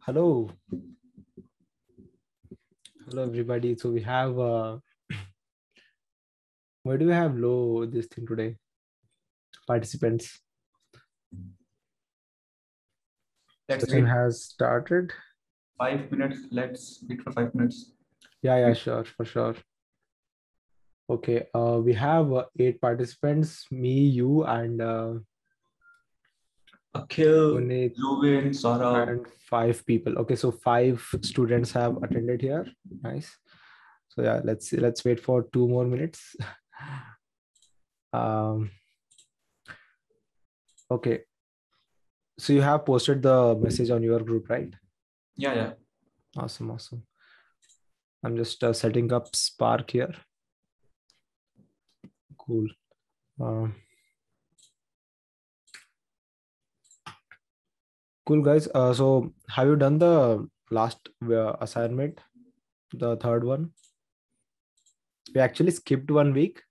Hello. Hello, everybody. So we have, why do we have low this thing today? Participants. Let's Session wait has started. 5 minutes. Let's wait for 5 minutes. Yeah, sure, for sure. Okay, we have 8 participants, me, you, and Akhil, Puneet, Jovin, Saurabh. and 5 people. Okay, so 5 students have attended here. Nice. So yeah, let's wait for 2 more minutes. um, okay, so you have posted the message on your group, right? Yeah. Awesome. I'm just setting up Spark here. Cool. Um, cool, guys. So have you done the last assignment, the third one? We actually skipped 1 week,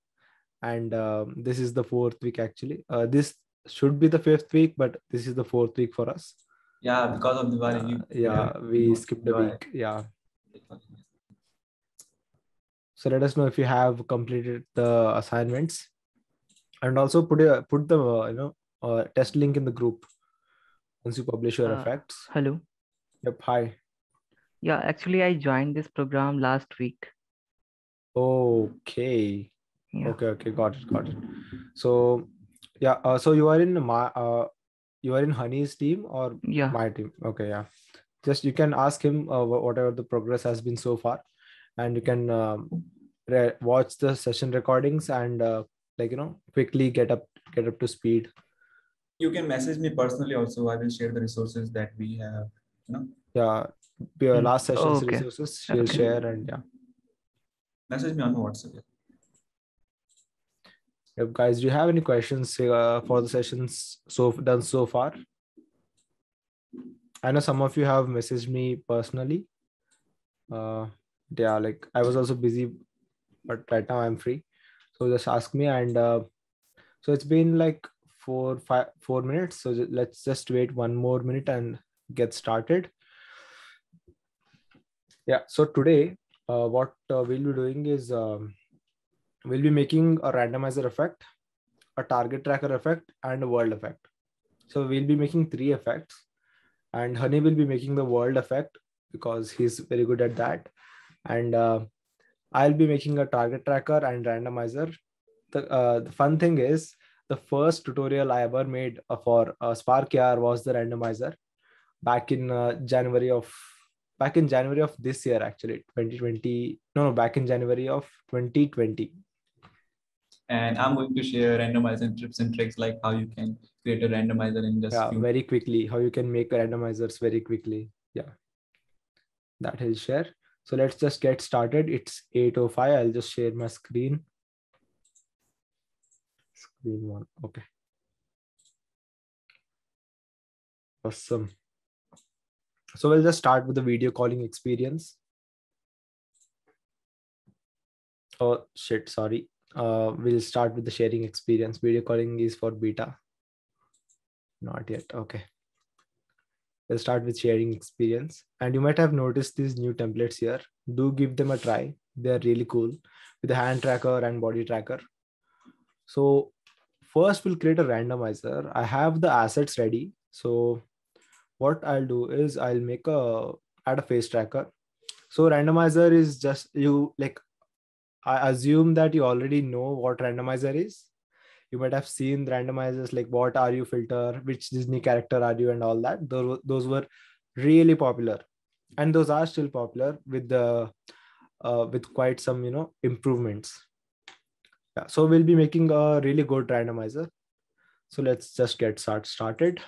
and this is the fourth week actually. This should be the fifth week, but this is the fourth week for us. Yeah, because of Diwali, we have We skipped a enjoy. week. Yeah. So let us know if you have completed the assignments, and also put the test link in the group once you publish your effects. Hello. Yep. Hi. Yeah, actually, I joined this program last week. Okay. Yeah. Okay. Got it. So yeah. So you are in you are in Honey's team or Yeah. my team? Okay. Yeah. Just you can ask him whatever the progress has been so far, and you can watch the session recordings and quickly get up to speed. You can message me personally also. I will share the resources that we have. Yeah. Your last session's Okay. resources she'll Okay. share, and yeah. Message me on WhatsApp. Yep, guys, do you have any questions for the sessions done so far? I know some of you have messaged me personally. Yeah, like I was also busy, but right now I'm free. So just ask me, and so it's been like 4 minutes. So let's just wait 1 more minute and get started. Yeah. So today, what we'll be doing is we'll be making a randomizer effect, a target tracker effect, and a world effect. So we'll be making 3 effects, and Honey will be making the world effect because he's very good at that. And I'll be making a target tracker and randomizer. The fun thing is, the first tutorial I ever made for Spark AR was the randomizer back in January of this year, actually 2020. No, back in January of 2020. And I'm going to share randomizer tips and tricks like how you can create a randomizer in just few. Very quickly, how you can make randomizers very quickly. Yeah, that I'll share. So let's just get started. It's 8:05. I'll just share my screen. Screen one. Okay. Awesome. So we'll just start with the video calling experience. Oh shit, sorry. We'll start with the sharing experience. Video calling is for beta. Not yet. Okay. We'll start with sharing experience. And you might have noticed these new templates here. Do give them a try. They're really cool with the hand tracker and body tracker. So first we'll create a randomizer. I have the assets ready. So what I'll do is I'll add a face tracker. So randomizer is just I assume that you already know what randomizer is. You might have seen the randomizers like what are you filter, which Disney character are you, and all that. Those were really popular, and those are still popular with quite some improvements. Yeah, so we'll be making a really good randomizer. So let's just get started.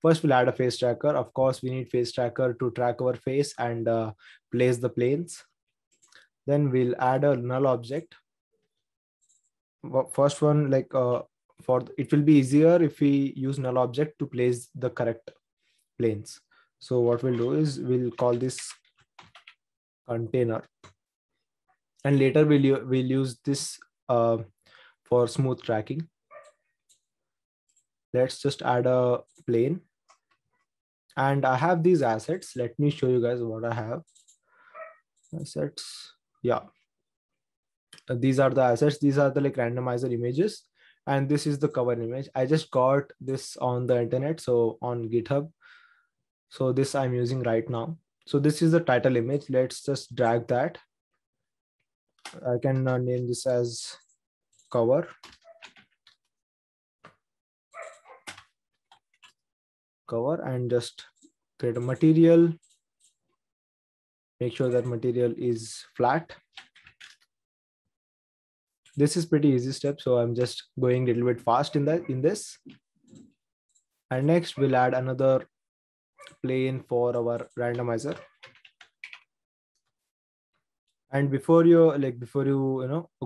First, we'll add a face tracker. Of course, we need face tracker to track our face and place the planes. Then we'll add a null object. First one, it will be easier if we use null object to place the correct planes. So what we'll do is we'll call this container, and later we'll use this for smooth tracking. Let's just add a plane. And I have these assets. Let me show you guys what I have. Assets. Yeah. These are the assets. These are the like randomizer images. And this is the cover image. I just got this on the internet. So on GitHub. So this I'm using right now. So this is the title image. Let's just drag that. I can name this as cover. Cover and just create a material. Make sure that material is flat. This is pretty easy step. So I'm just going a little bit fast in this. And next we'll add another plane for our randomizer. And before you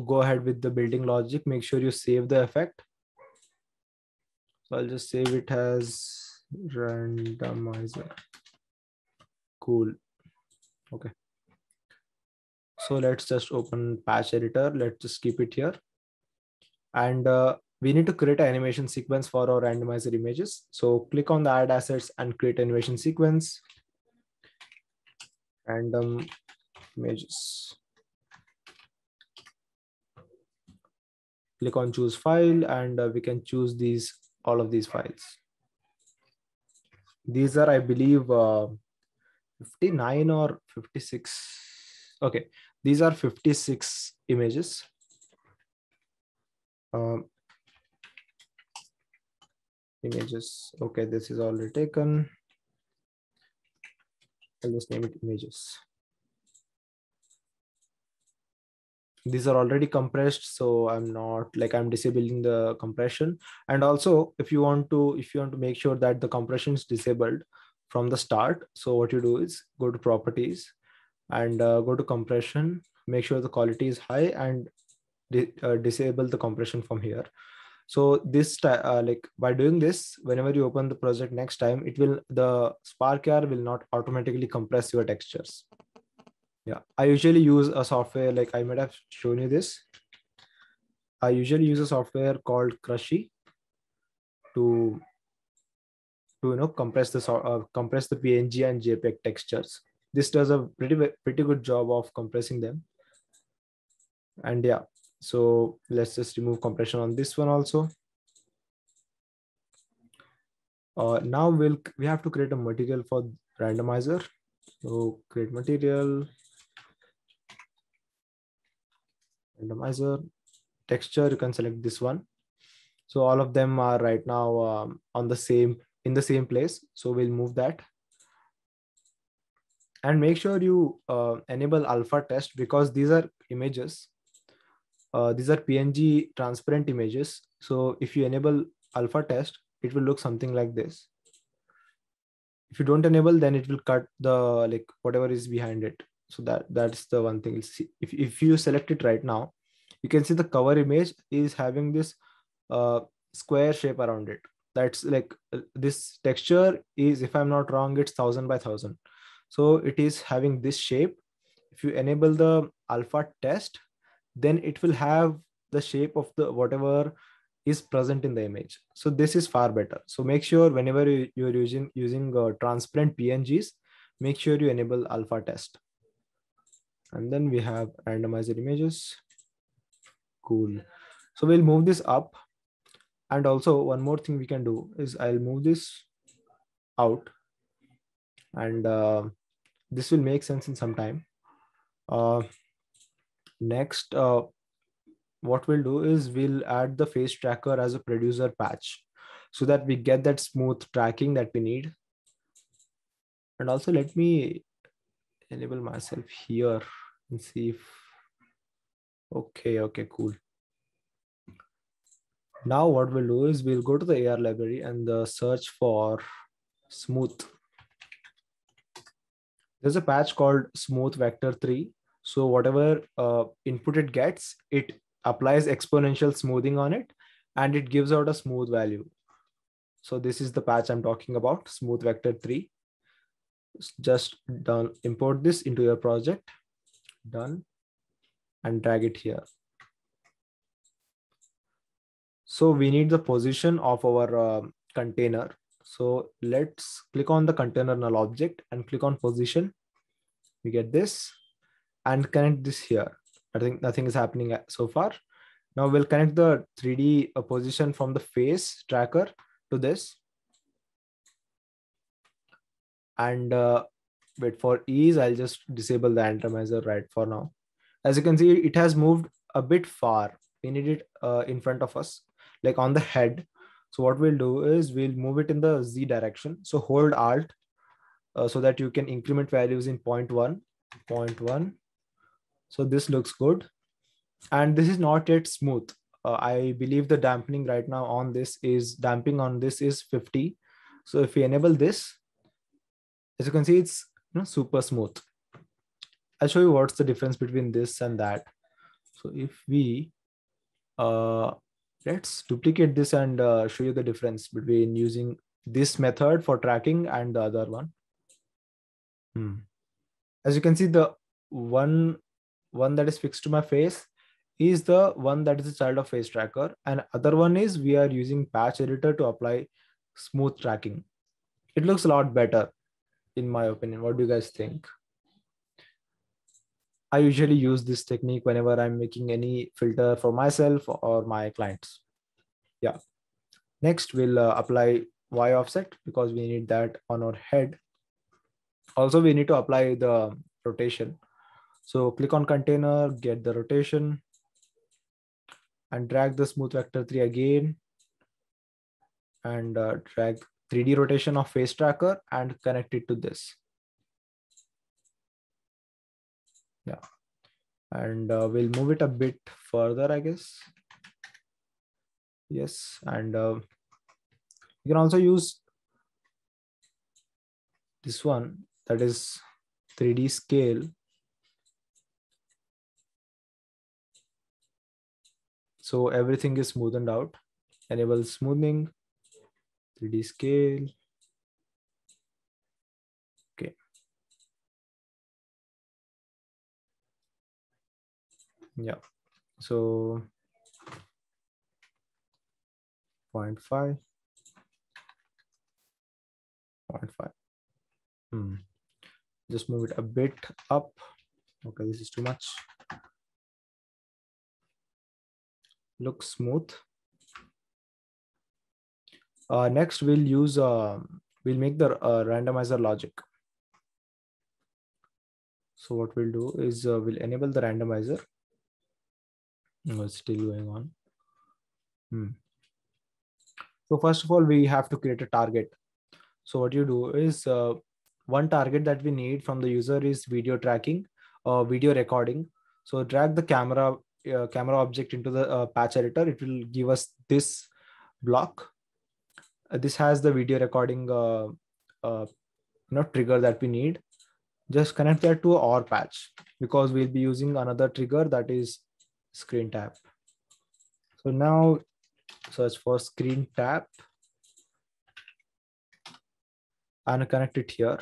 go ahead with the building logic, make sure you save the effect. So I'll just save it as randomizer. Cool. Okay. So let's just open patch editor. Let's just keep it here. And we need to create an animation sequence for our randomizer images. So click on the add assets and create animation sequence. Random images. Click on choose file, and we can choose all of these files. These are, I believe, 59 or 56. Okay, these are 56 images. Images. Okay, this is already taken. I'll just name it images. These are already compressed, so I'm disabling the compression. And also, if you want to make sure that the compression is disabled from the start, so what you do is go to properties and go to compression, make sure the quality is high, and disable the compression from here. So this by doing this, whenever you open the project next time, the SparkAR will not automatically compress your textures. Yeah, I usually use a software, like I might have shown you this. I usually use a software called Crushy to compress the PNG and JPEG textures. This does a pretty good job of compressing them. And yeah, so let's just remove compression on this one also. Now we have to create a material for randomizer. So create material, randomizer, texture, you can select this one. So all of them are right now in the same place. So we'll move that. And make sure you enable alpha test, because these are images. These are PNG transparent images. So if you enable alpha test, it will look something like this. If you don't enable, then it will cut the whatever is behind it. So that's the one thing. If you select it right now, you can see the cover image is having this square shape around it. That's this texture is, if I'm not wrong, it's 1000 by 1000. So it is having this shape. If you enable the alpha test, then it will have the shape of the whatever is present in the image. So this is far better. So make sure whenever you're using transparent PNGs, make sure you enable alpha test. And then we have randomizer images. Cool. So we'll move this up. And also one more thing we can do is I'll move this out, and this will make sense in some time. Next, what we'll do is we'll add the face tracker as a producer patch so that we get that smooth tracking that we need. And also let me enable myself here and see if, okay, cool. Now what we'll do is we'll go to the AR library and search for smooth. There's a patch called smooth vector 3. So whatever input it gets, it applies exponential smoothing on it, and it gives out a smooth value. So this is the patch I'm talking about, smooth vector 3. Just done. Import this into your project. Done. And drag it here. So we need the position of our container. So let's click on the container null object and click on position. We get this and connect this here. I think nothing is happening so far. Now we'll connect the 3D position from the face tracker to this. And wait, for ease, I'll just disable the randomizer right for now. As you can see, it has moved a bit far. We need it in front of us, like on the head. So what we'll do is we'll move it in the Z direction. So hold Alt so that you can increment values in 0.1, 0.1. So this looks good. And this is not yet smooth. I believe the dampening right now on this is damping on this is 50. So if we enable this, as you can see, it's super smooth. I'll show you what's the difference between this and that. So if we let's duplicate this and show you the difference between using this method for tracking and the other one. As you can see, the one that is fixed to my face is the one that is a child of face tracker, and other one is we are using patch editor to apply smooth tracking. It looks a lot better in my opinion. What do you guys think? I usually use this technique whenever I'm making any filter for myself or my clients. Yeah. Next, we'll apply Y offset because we need that on our head. Also, we need to apply the rotation. So click on container, get the rotation, and drag the smooth vector 3 again, and drag 3D rotation of face tracker and connect it to this. Yeah. And we'll move it a bit further, I guess. Yes. And you can also use this one, that is 3D scale. So everything is smoothened out. Enable smoothing, 3D scale. Okay. Yeah. So 0.5. 0.5. Just move it a bit up. Okay, this is too much. Looks smooth. Next, we'll use we'll make the randomizer logic. So what we'll do is we'll enable the randomizer. No, it's still going on. So first of all, we have to create a target. So what you do is one target that we need from the user is video tracking or video recording. So drag the camera object into the patch editor. It will give us this block. This has the video recording trigger that we need. Just connect that to our patch because we'll be using another trigger that is screen tap. So now search for screen tap and connect it here.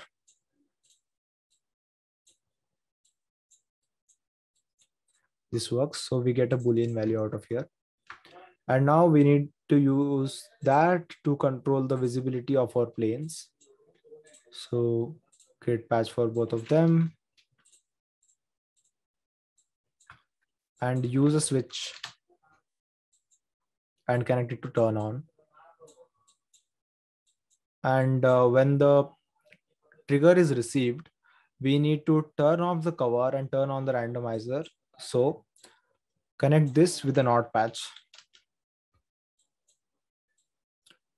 This works. So we get a Boolean value out of here. And now we need to use that to control the visibility of our planes. So create patch for both of them and use a switch and connect it to turn on. And when the trigger is received, we need to turn off the cover and turn on the randomizer. So connect this with the NOT patch.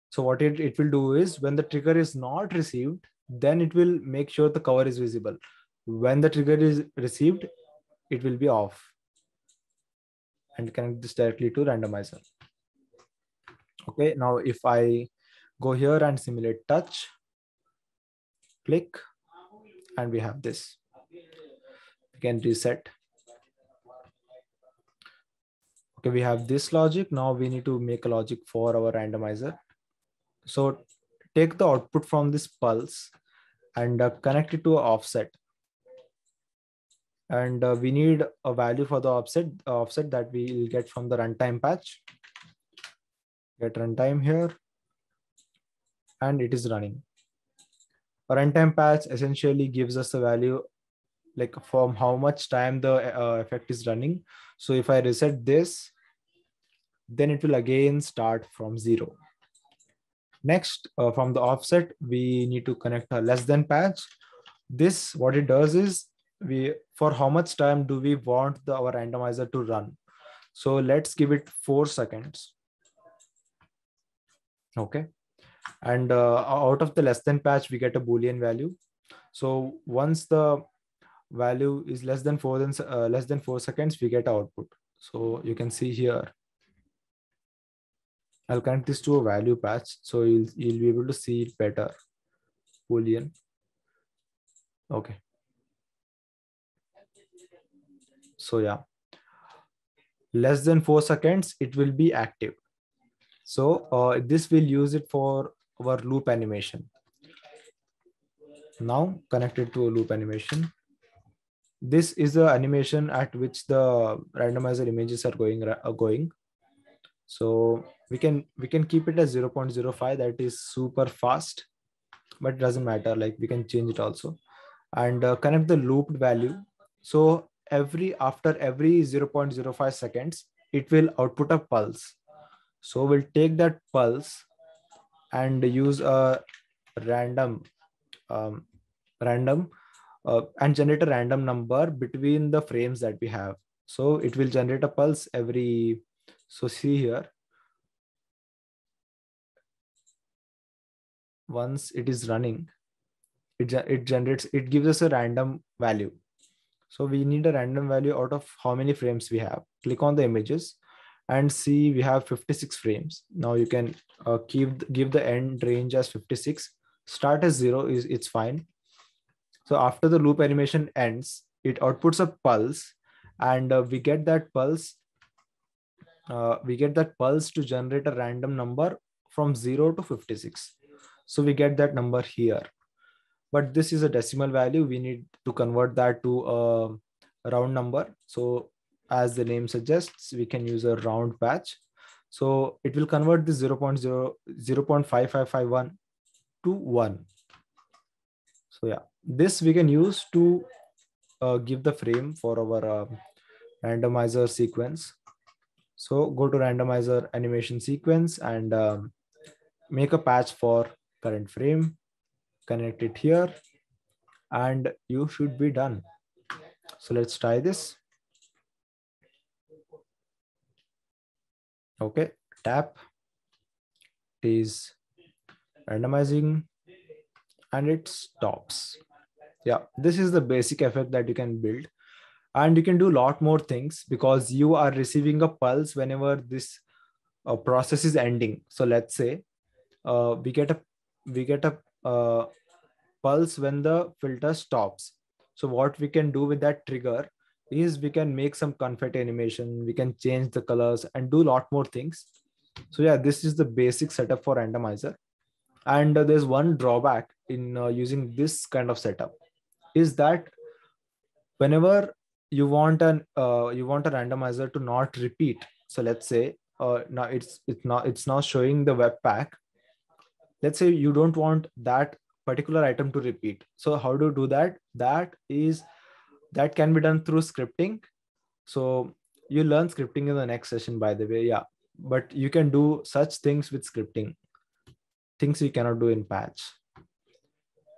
So what it will do is when the trigger is not received, then it will make sure the cover is visible. When the trigger is received, it will be off. And connect this directly to randomizer. Okay, now if I go here and simulate touch, click, and we have this. We can reset. Okay, we have this logic. Now we need to make a logic for our randomizer. So take the output from this pulse and connect it to an offset. And we need a value for the offset that we will get from the runtime patch. Get runtime here. and it is running. A runtime patch essentially gives us the value like from how much time the effect is running. So if I reset this, then it will again start from 0. Next, from the offset, we need to connect a less than patch. This, what it does is, we for how much time do we want our randomizer to run. So let's give it 4 seconds. Okay. And out of the less than patch, we get a Boolean value. So once the value is less than 4 seconds, we get output. So you can see here, I'll connect this to a value patch, so you'll be able to see it better. Boolean. Okay. So yeah, less than 4 seconds, it will be active. So this will use it for our loop animation. Now connected to a loop animation. This is the animation at which the randomizer images are going. So we can keep it as 0.05. That is super fast, but it doesn't matter. Like we can change it also, and connect the looped value. So after every 0.05 seconds, it will output a pulse. So we'll take that pulse and use a random um, random and generate a random number between the frames that we have. So it will generate a pulse every, so see here, once it is running, it gives us a random value. So we need a random value out of how many frames we have. Click on the images and see we have 56 frames. Now you can give the end range as 56. Start as 0 it's fine. So after the loop animation ends, it outputs a pulse, and we get that pulse. We get that pulse to generate a random number from 0 to 56. So we get that number here. But this is a decimal value. We need to convert that to a round number. So as the name suggests, we can use a round patch. So it will convert this 0.5551 to 1. So yeah, this we can use to give the frame for our randomizer sequence. So go to randomizer animation sequence and make a patch for current frame, connect it here, and you should be done. So let's try this. Okay, tap, it is randomizing and it stops. Yeah, this is the basic effect that you can build, and you can do a lot more things because you are receiving a pulse whenever this process is ending. So let's say we get a pulse when the filter stops. So what we can do with that trigger is we can make some confetti animation, we can change the colors and do a lot more things. So yeah, this is the basic setup for randomizer. And there's one drawback in using this kind of setup is that whenever you want a randomizer to not repeat. So let's say now it's now showing the webpack. Let's say you don't want that particular item to repeat. So how do you do that? That can be done through scripting. So you learn scripting in the next session, by the way. Yeah, but you can do such things with scripting, things you cannot do in patch.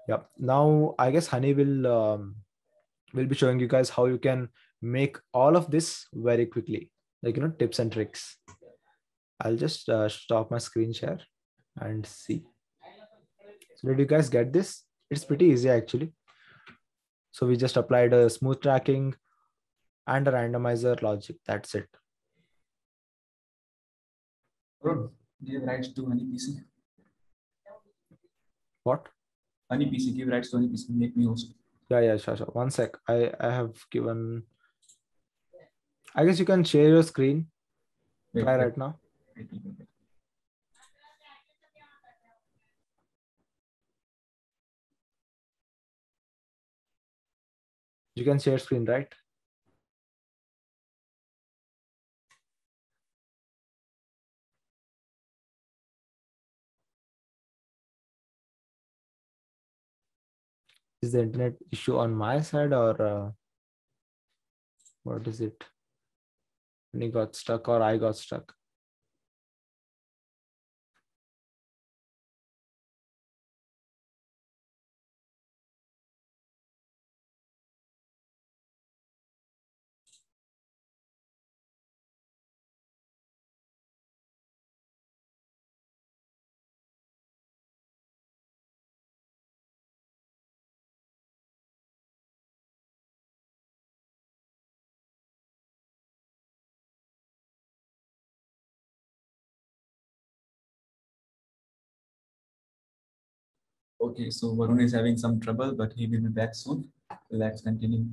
Yeah, now I guess Honey will be showing you guys how you can make all of this very quickly, like tips and tricks. I'll just stop my screen share and see. So did you guys get this? It's pretty easy actually. So we just applied a smooth tracking and a randomizer logic. That's it. Bro, give rights to Honey PC. What? Honey PC, give rights to Honey PC. Make me host. Yeah, sure. 1 sec. I have given. I guess you can share your screen. Try right now. You can share screen, right? Is the internet issue on my side, or what is it? When he got stuck or I got stuck? Okay, so Varun is having some trouble, but he will be back soon. Let's continue.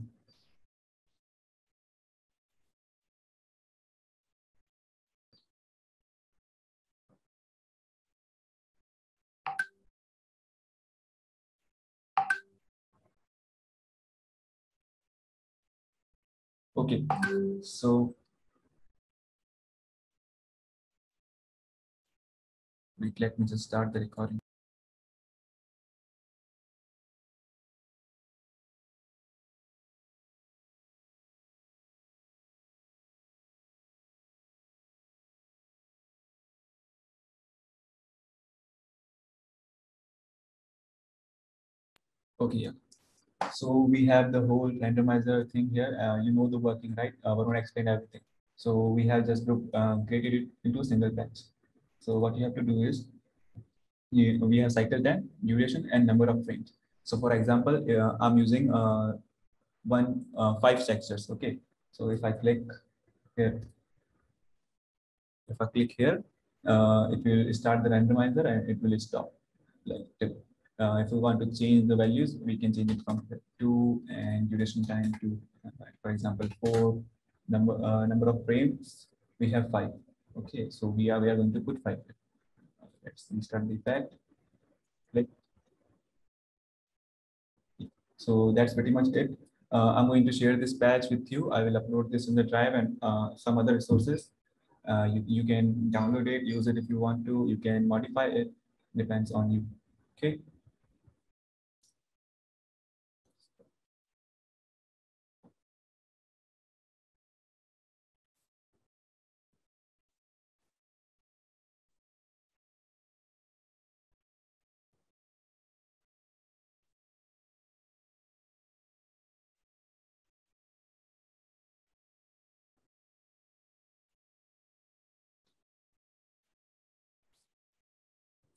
Okay, so wait, let me just start the recording. Okay, yeah. So we have the whole randomizer thing here. You know the working, right? Varun explained everything. So we have just created it into a single batch. So what you have to do is we have cycle time, duration, and number of frames. So for example, I'm using 5 textures. Okay. So if I click here, it will start the randomizer and it will stop. Like if we want to change the values, we can change it from 2 and duration time to, for example, 4. Number of frames, we have 5. Okay, so we are going to put 5. Let's restart the effect. Click. So that's pretty much it. I'm going to share this patch with you. I will upload this in the drive and some other resources. You can download it, use it if you want to. You can modify it. Depends on you. Okay.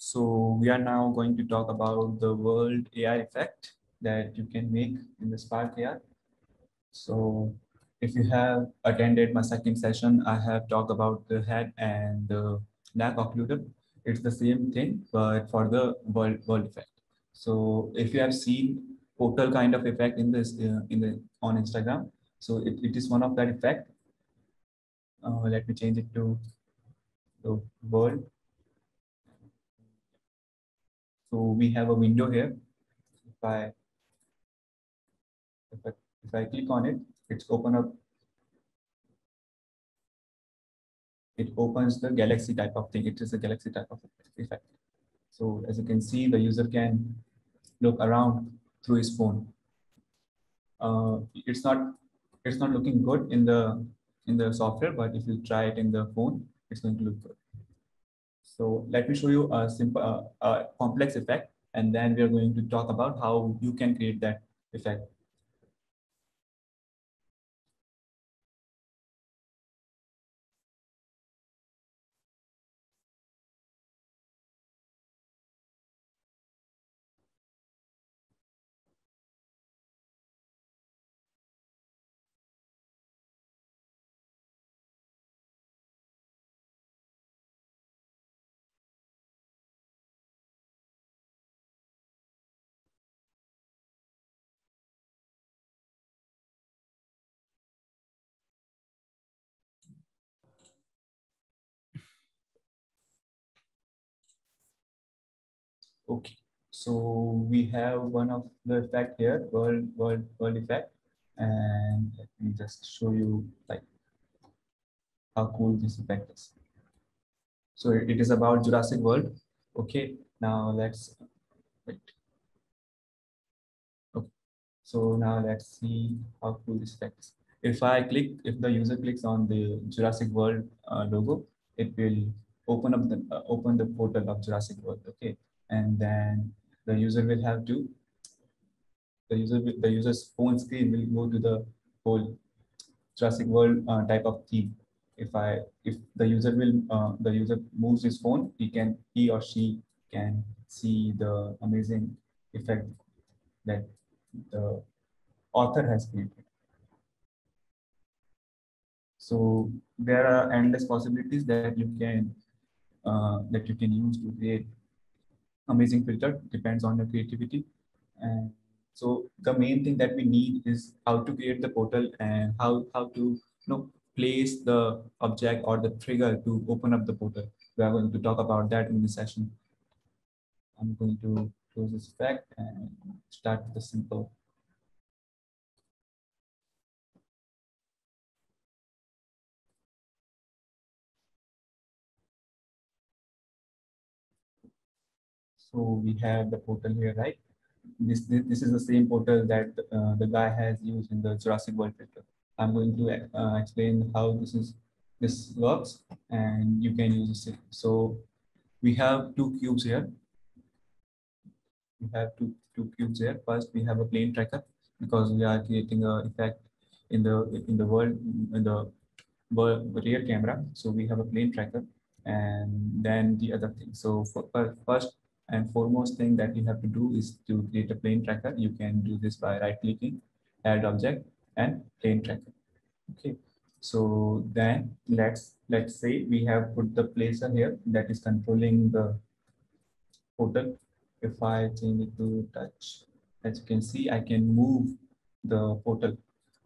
So we are now going to talk about the world AI effect that you can make in the Spark AI. So if you have attended my second session, I have talked about the head and the neck occluder. It's the same thing, but for the world effect. So if you have seen portal kind of effect in this on Instagram, so it is one of that effect. Let me change it to the world. So we have a window here. If I if I, if I click on it, it's open up. It opens the galaxy type of thing. It is a galaxy type of effect. So as you can see, the user can look around through his phone. It's not looking good in the software, but if you try it in the phone, it's going to look good. So let me show you a simple, complex effect, and then we are going to talk about how you can create that effect. Okay, so we have one of the effect here, world effect, and let me just show you like how cool this effect is. So it is about Jurassic World. Okay, now let's wait. Okay, So now let's see how cool this effect is. If the user clicks on the Jurassic World logo, it will open the portal of Jurassic World. Okay, and then the user will have to the user's phone screen will go to the whole Jurassic World type of theme. If the user moves his phone, he or she can see the amazing effect that the author has created. So there are endless possibilities that you can use to create amazing filter. Depends on your creativity. And so the main thing that we need is how to create the portal and how to place the object or the trigger to open up the portal. We are going to talk about that in this session. I'm going to close this effect and start with the simple. So we have the portal here, right? This is the same portal that the guy has used in the Jurassic World filter. I'm going to explain how this works, and you can use it. So we have two cubes here. We have two cubes here. First, we have a plane tracker because we are creating a effect in the rear camera. So we have a plane tracker, and then the other thing. So first and foremost thing that you have to do is to create a plane tracker. You can do this by right clicking, add object, and plane tracker. Okay. So then let's say we have put the placer here that is controlling the portal. If I change it to touch, as you can see, I can move the portal.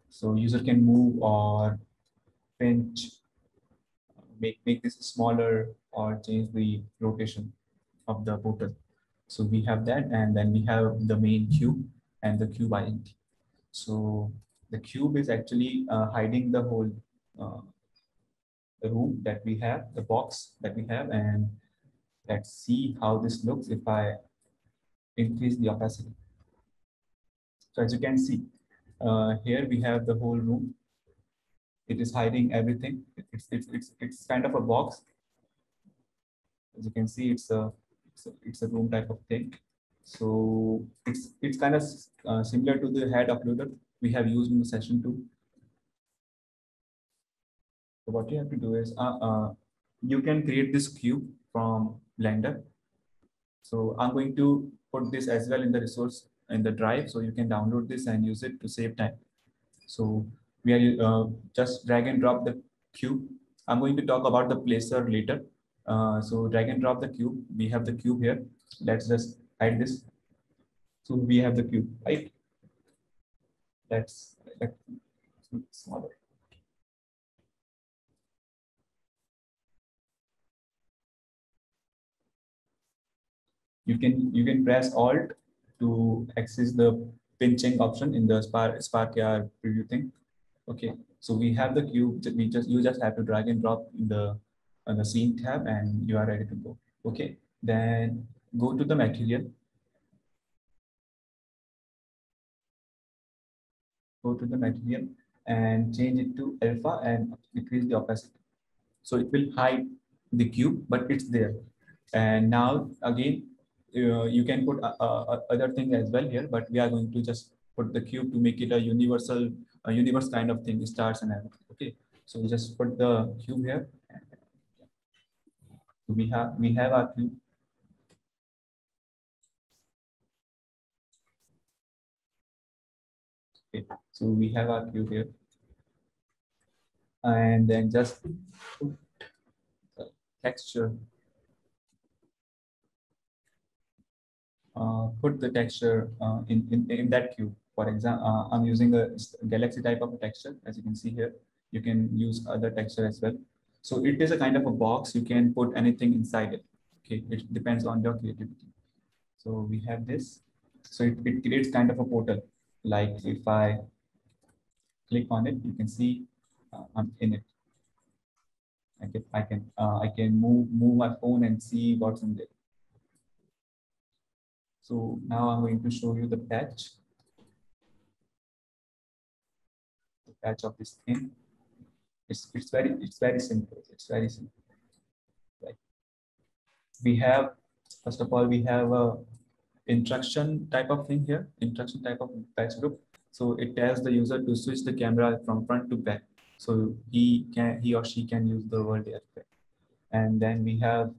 So user can move or pinch, make this smaller or change the rotation of the portal. So we have that, and then we have the main cube and the cube int. So the cube is actually hiding the whole uh, room that we have, the box that we have, and let's see how this looks if I increase the opacity. So as you can see, here we have the whole room. It is hiding everything. It's kind of a box. As you can see, it's a room type of thing. So it's kind of similar to the head uploader we have used in the session 2. So what you have to do is you can create this cube from Blender. So I'm going to put this as well in the resource in the drive, so you can download this and use it to save time. So we are just drag and drop the cube. I'm going to talk about the placer later. So drag and drop the cube. We have the cube here. Let's just hide this. So we have the cube, right? Let's smaller. You can press Alt to access the pinching option in the Spark AR preview thing. Okay, so we have the cube. You just have to drag and drop in the scene tab, and you are ready to go. Okay, then go to the material. Go to the material and change it to alpha and decrease the opacity. So it will hide the cube, but it's there. And now again, you can put other thing as well here, but we are going to just put the cube to make it a universe kind of thing, stars and everything. Okay, so we just put the cube here. So we have our cube. Okay, so we have our cube here, and then just put the texture. Put the texture in that cube. For example, I'm using a galaxy type of a texture. As you can see here, you can use other texture as well. So it is a kind of a box. You can put anything inside it. Okay, it depends on your creativity. So we have this. So it creates kind of a portal. Like if I click on it, you can see I'm in it. I can move my phone and see what's in there. So now I'm going to show you the patch. patch of this thing. It's very simple. It's very simple. Like we have, first of all, we have a instruction type of thing here, instruction type of patch group. So it tells the user to switch the camera from front to back. So he or she can use the world air effect. And then we have,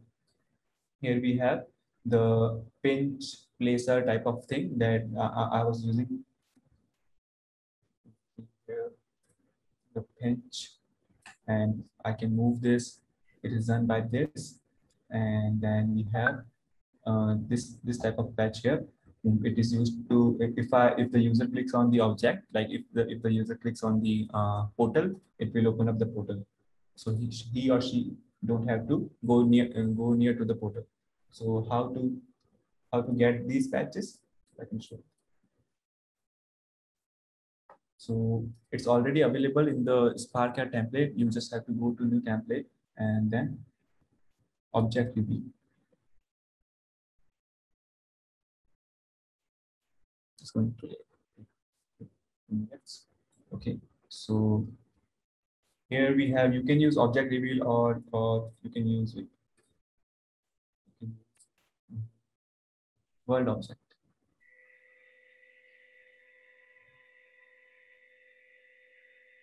here we have the pinch placer type of thing that I was using here, the pinch, and I can move this. It is done by this. And then we have this type of patch here. It is used to, if the user clicks on the object, like if the user clicks on the portal, it will open up the portal. So he or she don't have to go near to the portal. So how to get these patches? I can show. So it's already available in the SparkCAD template. You just have to go to new template and then object UV. It's going to minutes. Okay, so here we have, you can use object reveal or you can use world object.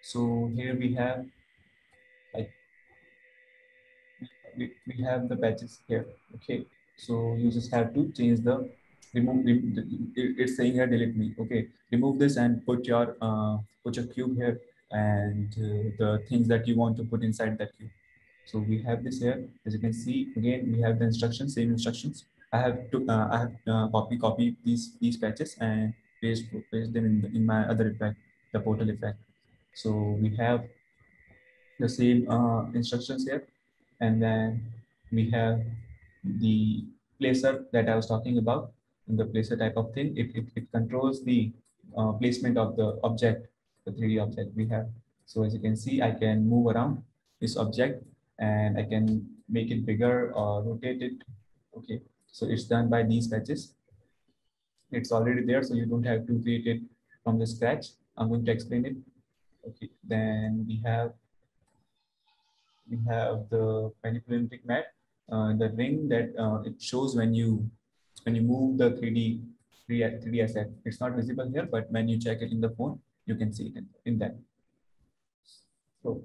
So here we have, like, we have the patches here. Okay, so you just have to change the it's saying here delete me. Okay, remove this and put your cube here and the things that you want to put inside that cube. So we have this here. As you can see, again we have the instructions, same instructions. I have to copy these patches and paste them in my other effect, the portal effect. So we have the same instructions here, and then we have the placer that I was talking about. In the placer type of thing, it controls the placement of the object, the 3D object we have. So as you can see, I can move around this object and I can make it bigger or rotate it. Okay, so it's done by these patches. It's already there, so you don't have to create it from the scratch. I'm going to explain it. Okay, then we have the manipulating mat, the ring that it shows when you move the 3D asset. It's not visible here, but when you check it in the phone, you can see it in that. So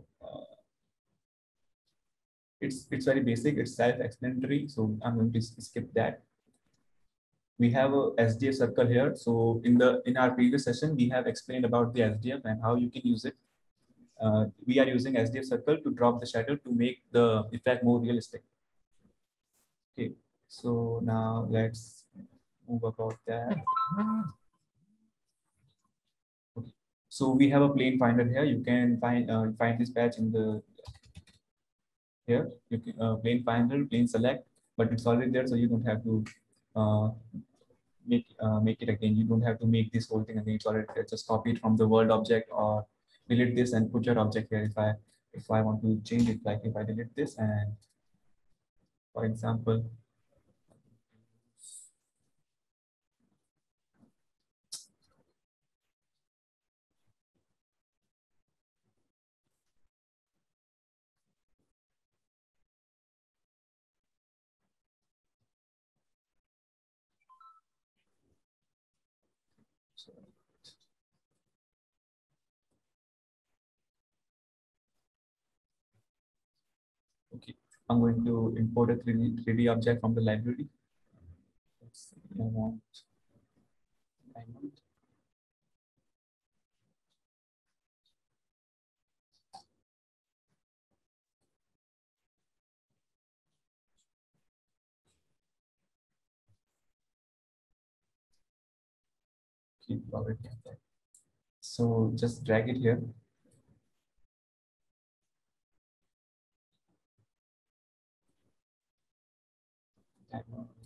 it's very basic. It's self-explanatory. So I'm going to skip that. We have a SDF circle here. So in our previous session, we have explained about the SDF and how you can use it. We are using SDF circle to drop the shadow to make the effect more realistic. Okay, so now let's move about that. Okay. So we have a plane finder here. You can find this patch in the here. You can plane finder, plane select, but it's already there, so you don't have to make it again. You don't have to make this whole thing again. It's already there. Just copy it from the world object or delete this and put your object here. If I want to change it, like if I delete this and, for example, okay, I'm going to import a 3D object from the library. Let's see, I want diamond. So just drag it here.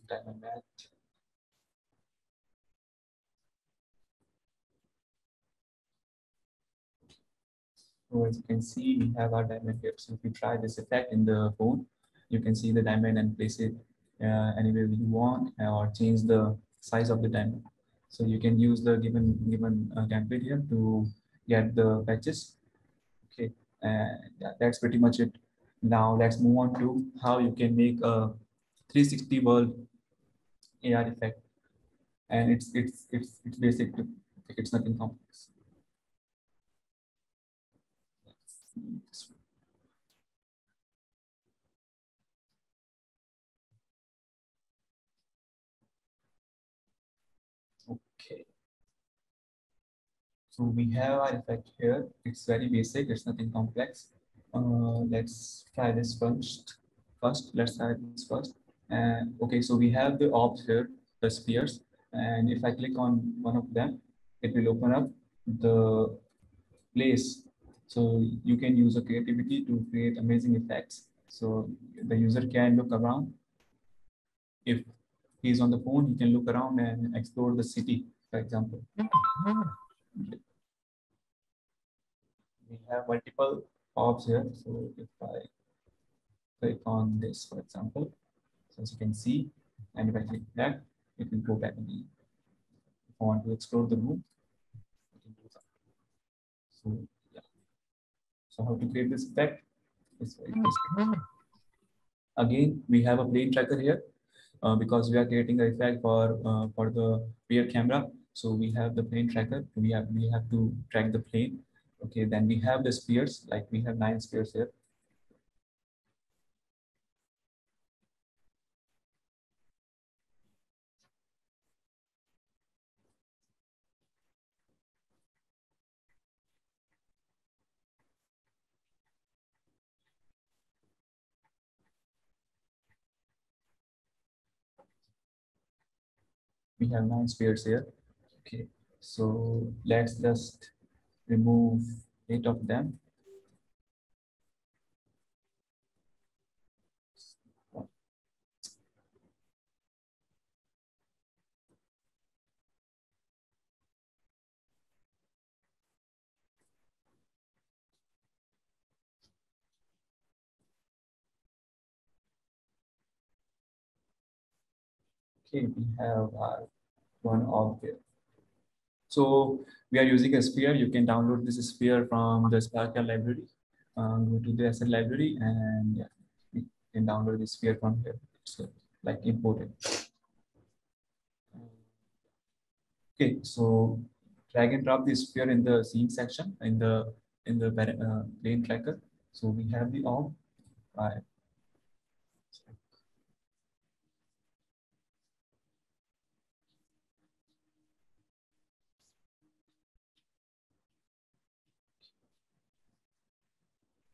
Diamond mat. So as you can see, we have our diamond here. So if you try this effect in the phone, you can see the diamond and place it anywhere you want or change the size of the diamond. So you can use the given template here to get the patches. And yeah, that's pretty much it. Now let's move on to how you can make a 360 world AR effect. And it's basic. It's nothing complex. Okay. So we have our effect here. It's very basic. It's nothing complex. Let's try this first. Let's try this first. And okay, so we have the orbs here, the spheres. And if I click on one of them, it will open up the place. So you can use a creativity to create amazing effects. So the user can look around. If he's on the phone, he can look around and explore the city, for example. We have multiple orbs here. So if I click on this, for example, so as you can see, and if I click that, it will go back again. If I want to explore the room, I can do that. So yeah. So how to create this effect is very basic. Again, we have a plane tracker here because we are creating an effect for the rear camera. So we have the plane tracker. We have to track the plane. Okay, then we have the spheres. Like we have 9 spheres here. We have 9 spheres here. Okay, so let's just remove 8 of them. Okay, we have our one object. So we are using a sphere. You can download this sphere from the SparkR library. Go to the asset library and yeah, you can download the sphere from here. So like import it. Okay, so drag and drop the sphere in the scene section in the plane tracker. So we have the orb.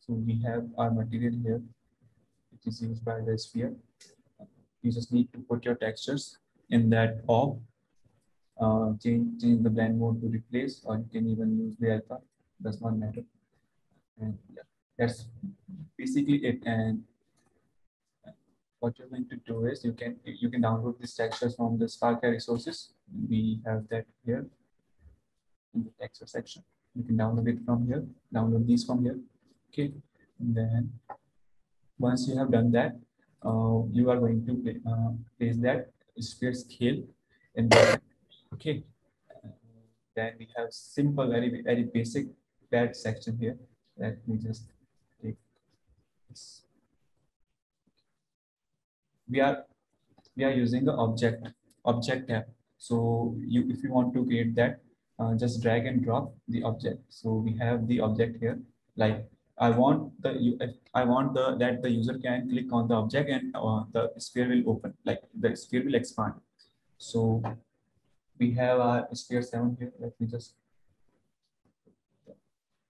So we have our material here, which is used by the sphere. You just need to put your textures in that orb. Change the blend mode to replace, or you can even use the alpha. Does not matter. And yeah, that's basically it. And what you're going to do is you can download these textures from the SparkR resources. We have that here in the texture section. You can download it from here. Download these from here. Okay. And then once you have done that, you are going to place that sphere scale in the okay. Then we have simple, very basic pad section here. Let me just take this. We are using the object tab. So if you want to create that, just drag and drop the object. So we have the object here. Like I want that the user can click on the object and the sphere will open. Like the sphere will expand. So we have our sphere 7 here. Let me just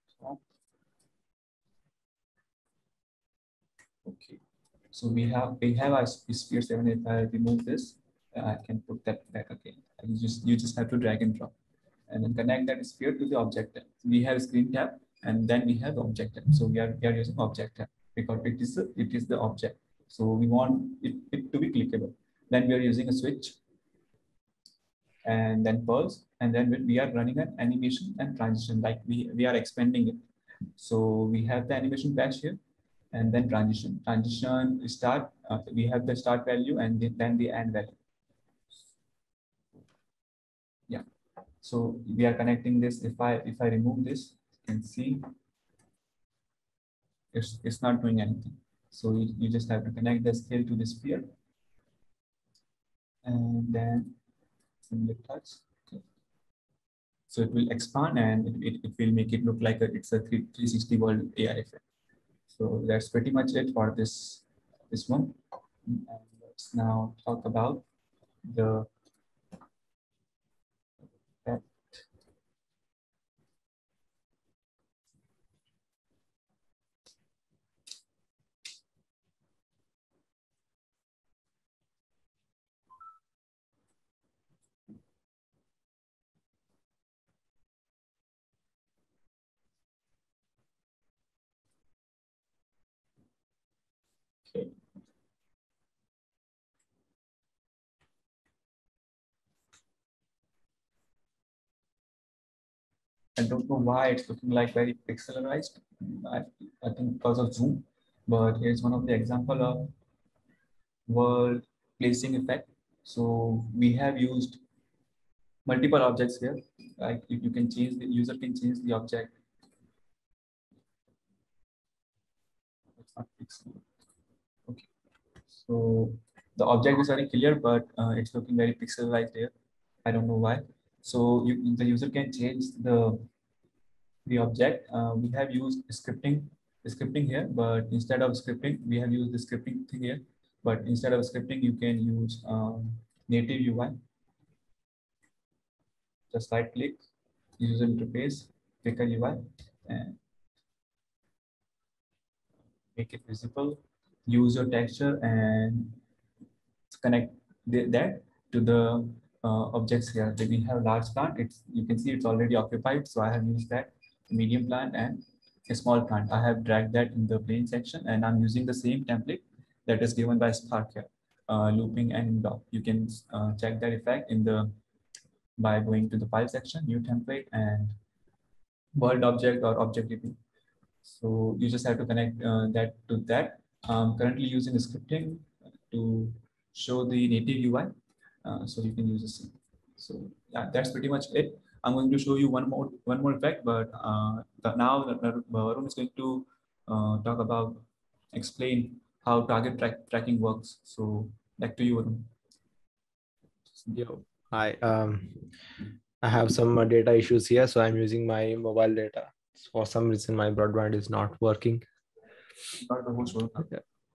stop. Okay. So we have our sphere 7. If I remove this, I can put that back again. You just have to drag and drop, and then connect that sphere to the object tab. We have screen tab, and then we have the object tab. So we are using object tab because it is the object. So we want it to be clickable. Then we are using a switch, and then pulse, and then we are running an animation and transition. Like we are expanding it. So we have the animation patch here, and then transition start. We have the start value and then the end value. Yeah. So we are connecting this. If I remove this, you can see it's not doing anything. So you just have to connect the scale to the sphere, and then similar touch. Okay. So it will expand, and it will make it look like it's a 360 world AI effect. So that's pretty much it for this one. And let's now talk about the okay. I don't know why it's looking like very pixelarized. I, I think because of zoom, but here's one of the example of world placing effect. So we have used multiple objects here. Like you can change, the user can change the object. It's not pixel. Okay. So the object is very clear, but it's looking very pixelized here. I don't know why. So the user can change the object. We have used scripting here, but instead of scripting, we have used the scripting thing here. But instead of scripting, you can use native UI. Just right click, user interface, pick a UI, and make it visible. Use your texture and connect that to the objects here. Then we have large plant. You can see it's already occupied. So I have used that medium plant and a small plant. I have dragged that in the plane section, and I'm using the same template that is given by Spark here, looping and dock. You can check that effect by going to the file section, new template, and world object or object DB. So you just have to connect that to that. I'm currently using scripting to show the native UI, so you can use the same. So yeah, that's pretty much it. I'm going to show you one more effect, but now Varun is going to explain how target tracking works. So back to you, Varun. Yo, hi. I have some data issues here, so I'm using my mobile data. For some reason, my broadband is not working.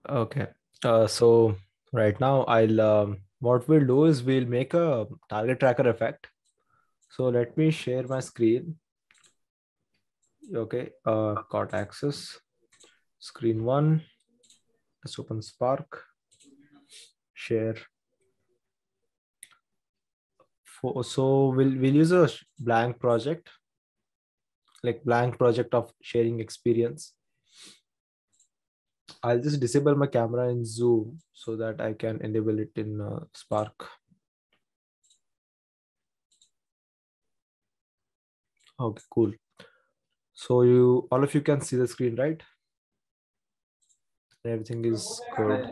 Okay. So right now, what we'll do is we'll make a target tracker effect. So let me share my screen. Okay. Got access. Screen 1. Let's open Spark. Share. So we'll use a blank project, like blank project of sharing experience. I'll just disable my camera in Zoom so that I can enable it in Spark. Okay, cool. So all of you can see the screen, right? Everything is good.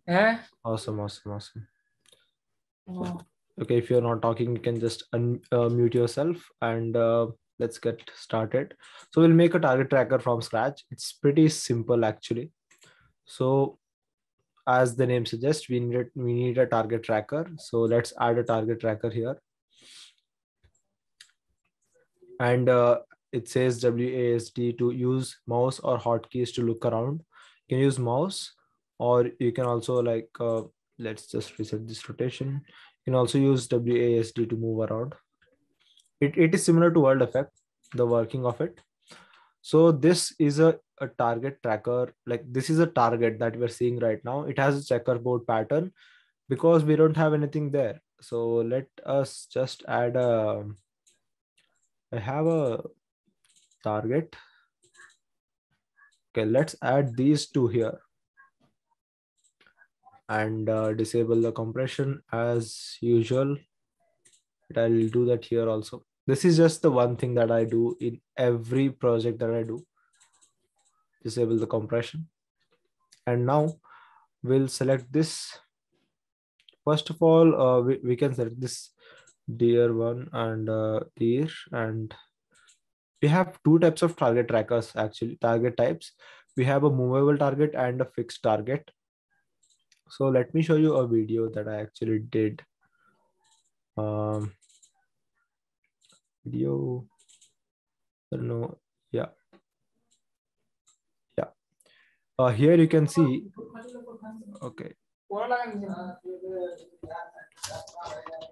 Yeah. Awesome. Okay, if you're not talking, you can just unmute yourself, and let's get started. So we'll make a target tracker from scratch. It's pretty simple actually. So as the name suggests, we need a target tracker. So let's add a target tracker here. And it says WASD to use mouse or hotkeys to look around. You can use mouse, or you can also let's just reset this rotation. You can also use WASD to move around. It is similar to world effect, the working of it. So this is a target tracker. Like this is a target that we're seeing right now. It has a checkerboard pattern because we don't have anything there. So let us just add I have a target. Okay, let's add these two here and disable the compression as usual. But I'll do that here also. This is just the one thing that I do in every project that I do. Disable the compression. And now we'll select this. First of all, we can select this deer one and deer, and we have two types of target trackers, actually, target types. We have a movable target and a fixed target. So let me show you a video that I actually did. Video, I don't know. Yeah. Here you can see, okay.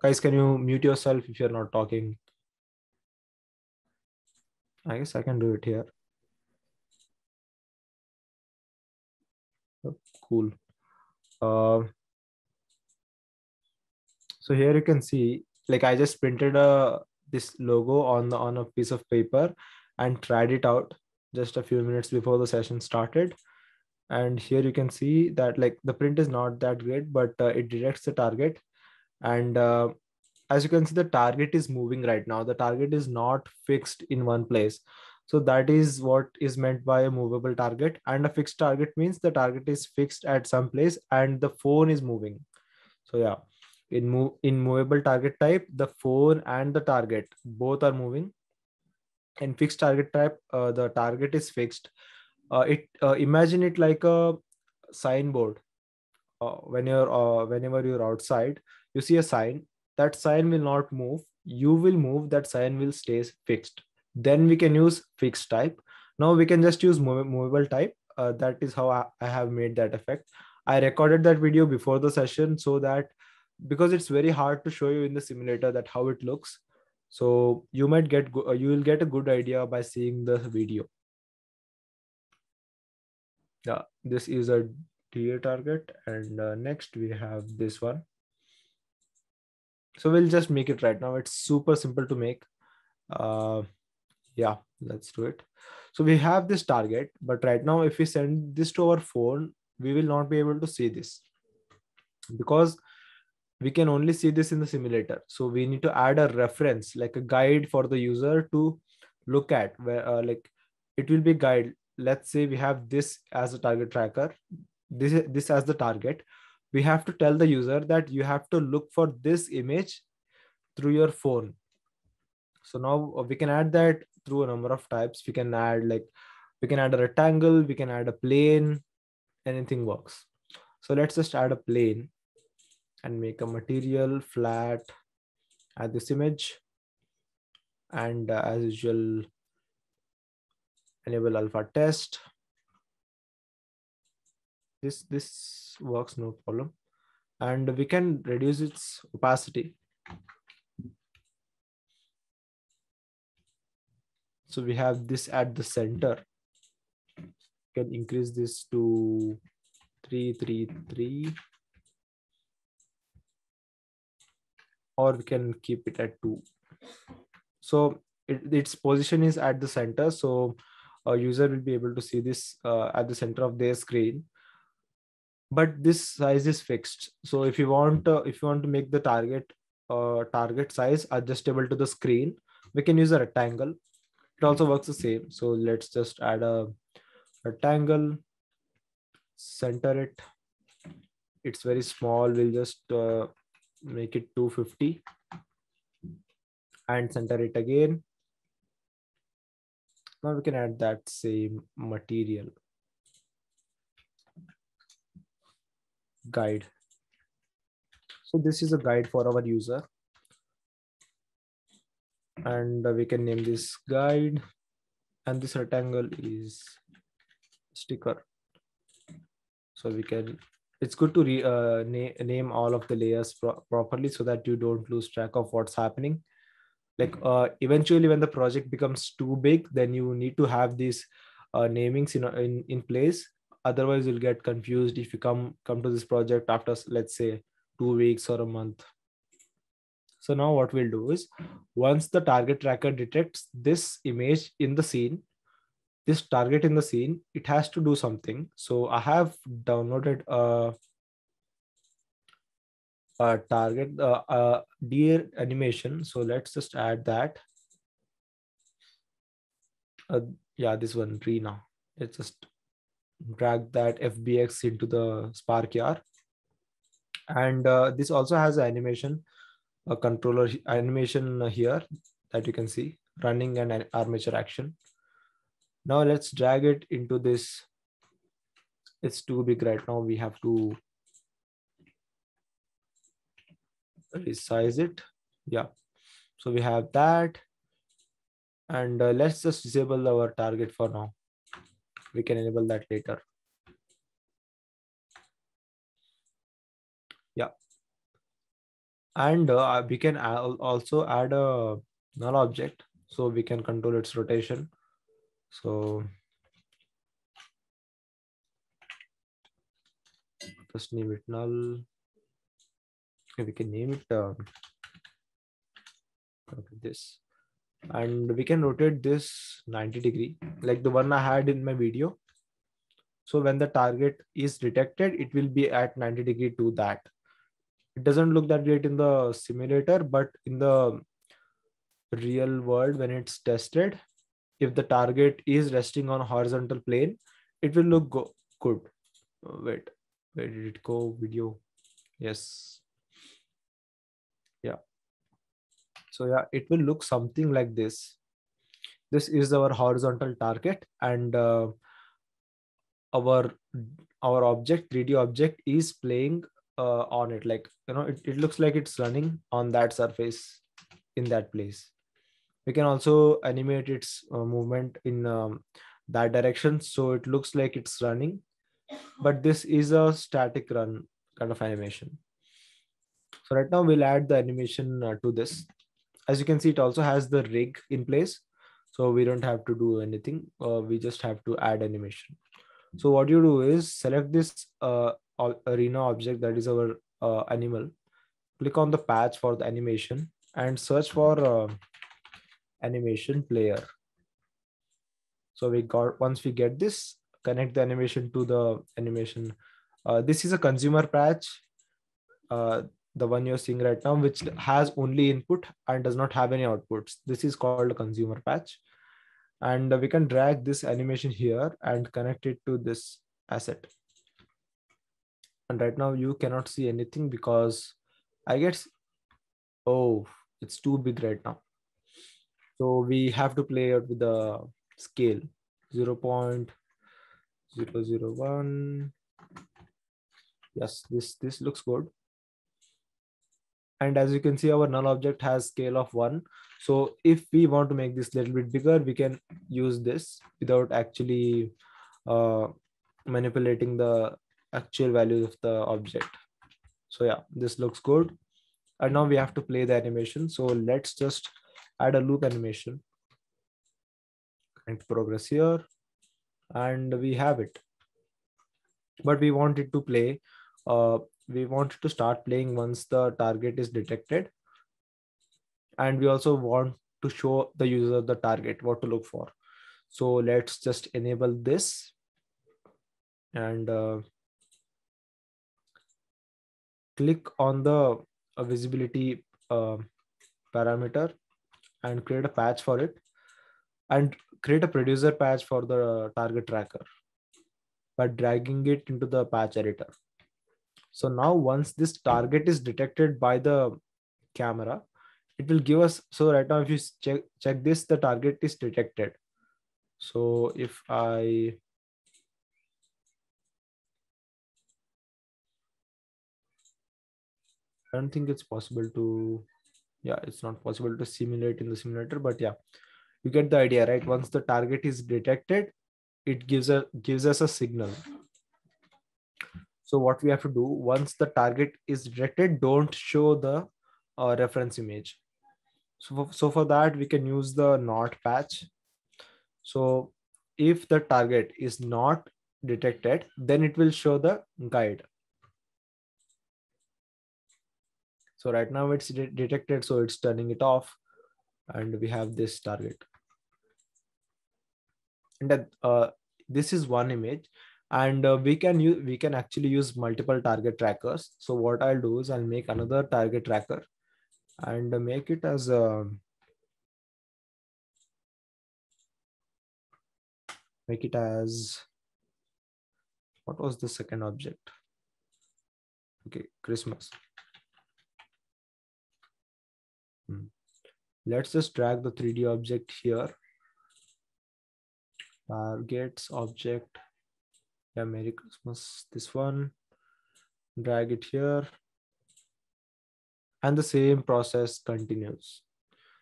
Guys, can you mute yourself if you're not talking? I guess I can do it here. Oh, cool. So here you can see, like I just printed this logo on a piece of paper and tried it out just a few minutes before the session started. And here you can see that like the print is not that great, but it directs the target. And as you can see, the target is moving right now. The target is not fixed in one place. So that is what is meant by a movable target. And a fixed target means the target is fixed at some place and the phone is moving. So yeah, in movable target type, the phone and the target both are moving. In fixed target type, the target is fixed. Imagine it like a signboard. Whenever you're outside, you see a sign. That sign will not move. You will move. That sign will stay fixed. Then we can use fixed type. Now we can just use movable type. That is how I have made that effect. I recorded that video before the session so that, because it's very hard to show you in the simulator that how it looks. So you might get you will get a good idea by seeing the video. Yeah, this is a DA target, and next we have this one. So we'll just make it right now. It's super simple to make. Yeah, let's do it. So we have this target, but right now if we send this to our phone, we will not be able to see this because we can only see this in the simulator. So we need to add a reference, like a guide for the user to look at, where like it will be guide. Let's say we have this as a target tracker, this as the target. We have to tell the user that you have to look for this image through your phone. So now we can add that through a number of types. We can add a rectangle, we can add a plane, anything works. So let's just add a plane and make a material flat, add this image, and as usual, enable alpha test. This works, no problem. And we can reduce its opacity. So we have this at the center. We can increase this to 333, or we can keep it at 2. So its position is at the center. So a user will be able to see this at the center of their screen. But this size is fixed. So if you want to make the target size adjustable to the screen, we can use a rectangle. It also works the same. So let's just add a rectangle, center it. It's very small. We'll just make it 250 and center it again. Now we can add that same material guide. So this is a guide for our user, and we can name this guide, and this rectangle is sticker. So we can, it's good to name all of the layers properly so that you don't lose track of what's happening. Like eventually when the project becomes too big, then you need to have these namings in place. Otherwise you'll get confused if you come to this project after, let's say, 2 weeks or a month. So now what we'll do is, once the target tracker detects this image in the scene, this target in the scene, it has to do something. So I have downloaded a target deer animation. So let's just add that. Yeah, this one, Rena. Let's just drag that FBX into the SparkYAR. And this also has an animation, a controller animation here that you can see. running an armature action. Now let's drag it into this. It's too big right now. We have to resize it. Yeah. So we have that. And let's just disable our target for now. We can enable that later. Yeah. And we can also add a null object so we can control its rotation. So just name it null. Okay, we can name it this, and we can rotate this 90 degree like the one I had in my video. So when the target is detected, it will be at 90 degree to that. It doesn't look that great in the simulator, but in the real world, when it's tested, if the target is resting on horizontal plane, it will look good. Wait, where did it go? Video. Yes. Yeah. So yeah, it will look something like this. This is our horizontal target, and our object, 3D object, is playing on it. Like, it looks like it's running on that surface in that place. We can also animate its movement in that direction, so it looks like it's running, but this is a static run kind of animation. So right now we'll add the animation to this. As you can see, it also has the rig in place, so we don't have to do anything. We just have to add animation. So what you do is select this arena object, that is our animal. Click on the patch for the animation and search for animation player. So once we get this, connect the animation to the animation. This is a consumer patch, the one you're seeing right now, which has only input and does not have any outputs. This is called a consumer patch. And we can drag this animation here and connect it to this asset. And right now you cannot see anything because I guess, oh, it's too big right now. So we have to play it with the scale 0.001. Yes, this looks good. And as you can see, our null object has scale of 1. So if we want to make this a little bit bigger, we can use this without actually manipulating the actual value of the object. So yeah, this looks good. And now we have to play the animation. So let's just add a loop animation and progress here. And we have it. But we want it to play. We want it to start playing once the target is detected. And we also want to show the user the target, what to look for. So let's just enable this and click on the visibility parameter and create a patch for it, and create a producer patch for the target tracker by dragging it into the patch editor. So now once this target is detected by the camera, it will give us, so right now if you check this, the target is detected. So if I don't think it's possible to, yeah, it's not possible to simulate in the simulator, but yeah, you get the idea, right? Once the target is detected, it gives us a signal. So what we have to do, once the target is detected, don't show the reference image. So for that, we can use the not patch. So if the target is not detected, then it will show the guide. So right now it's detected, so it's turning it off, and we have this target. And that this is one image, and we can actually use multiple target trackers. So what I'll do is I'll make another target tracker and make it as a what was the second object? Okay, Christmas. Let's just drag the 3D object here. Targets object. Yeah, Merry Christmas. This one. Drag it here. And the same process continues.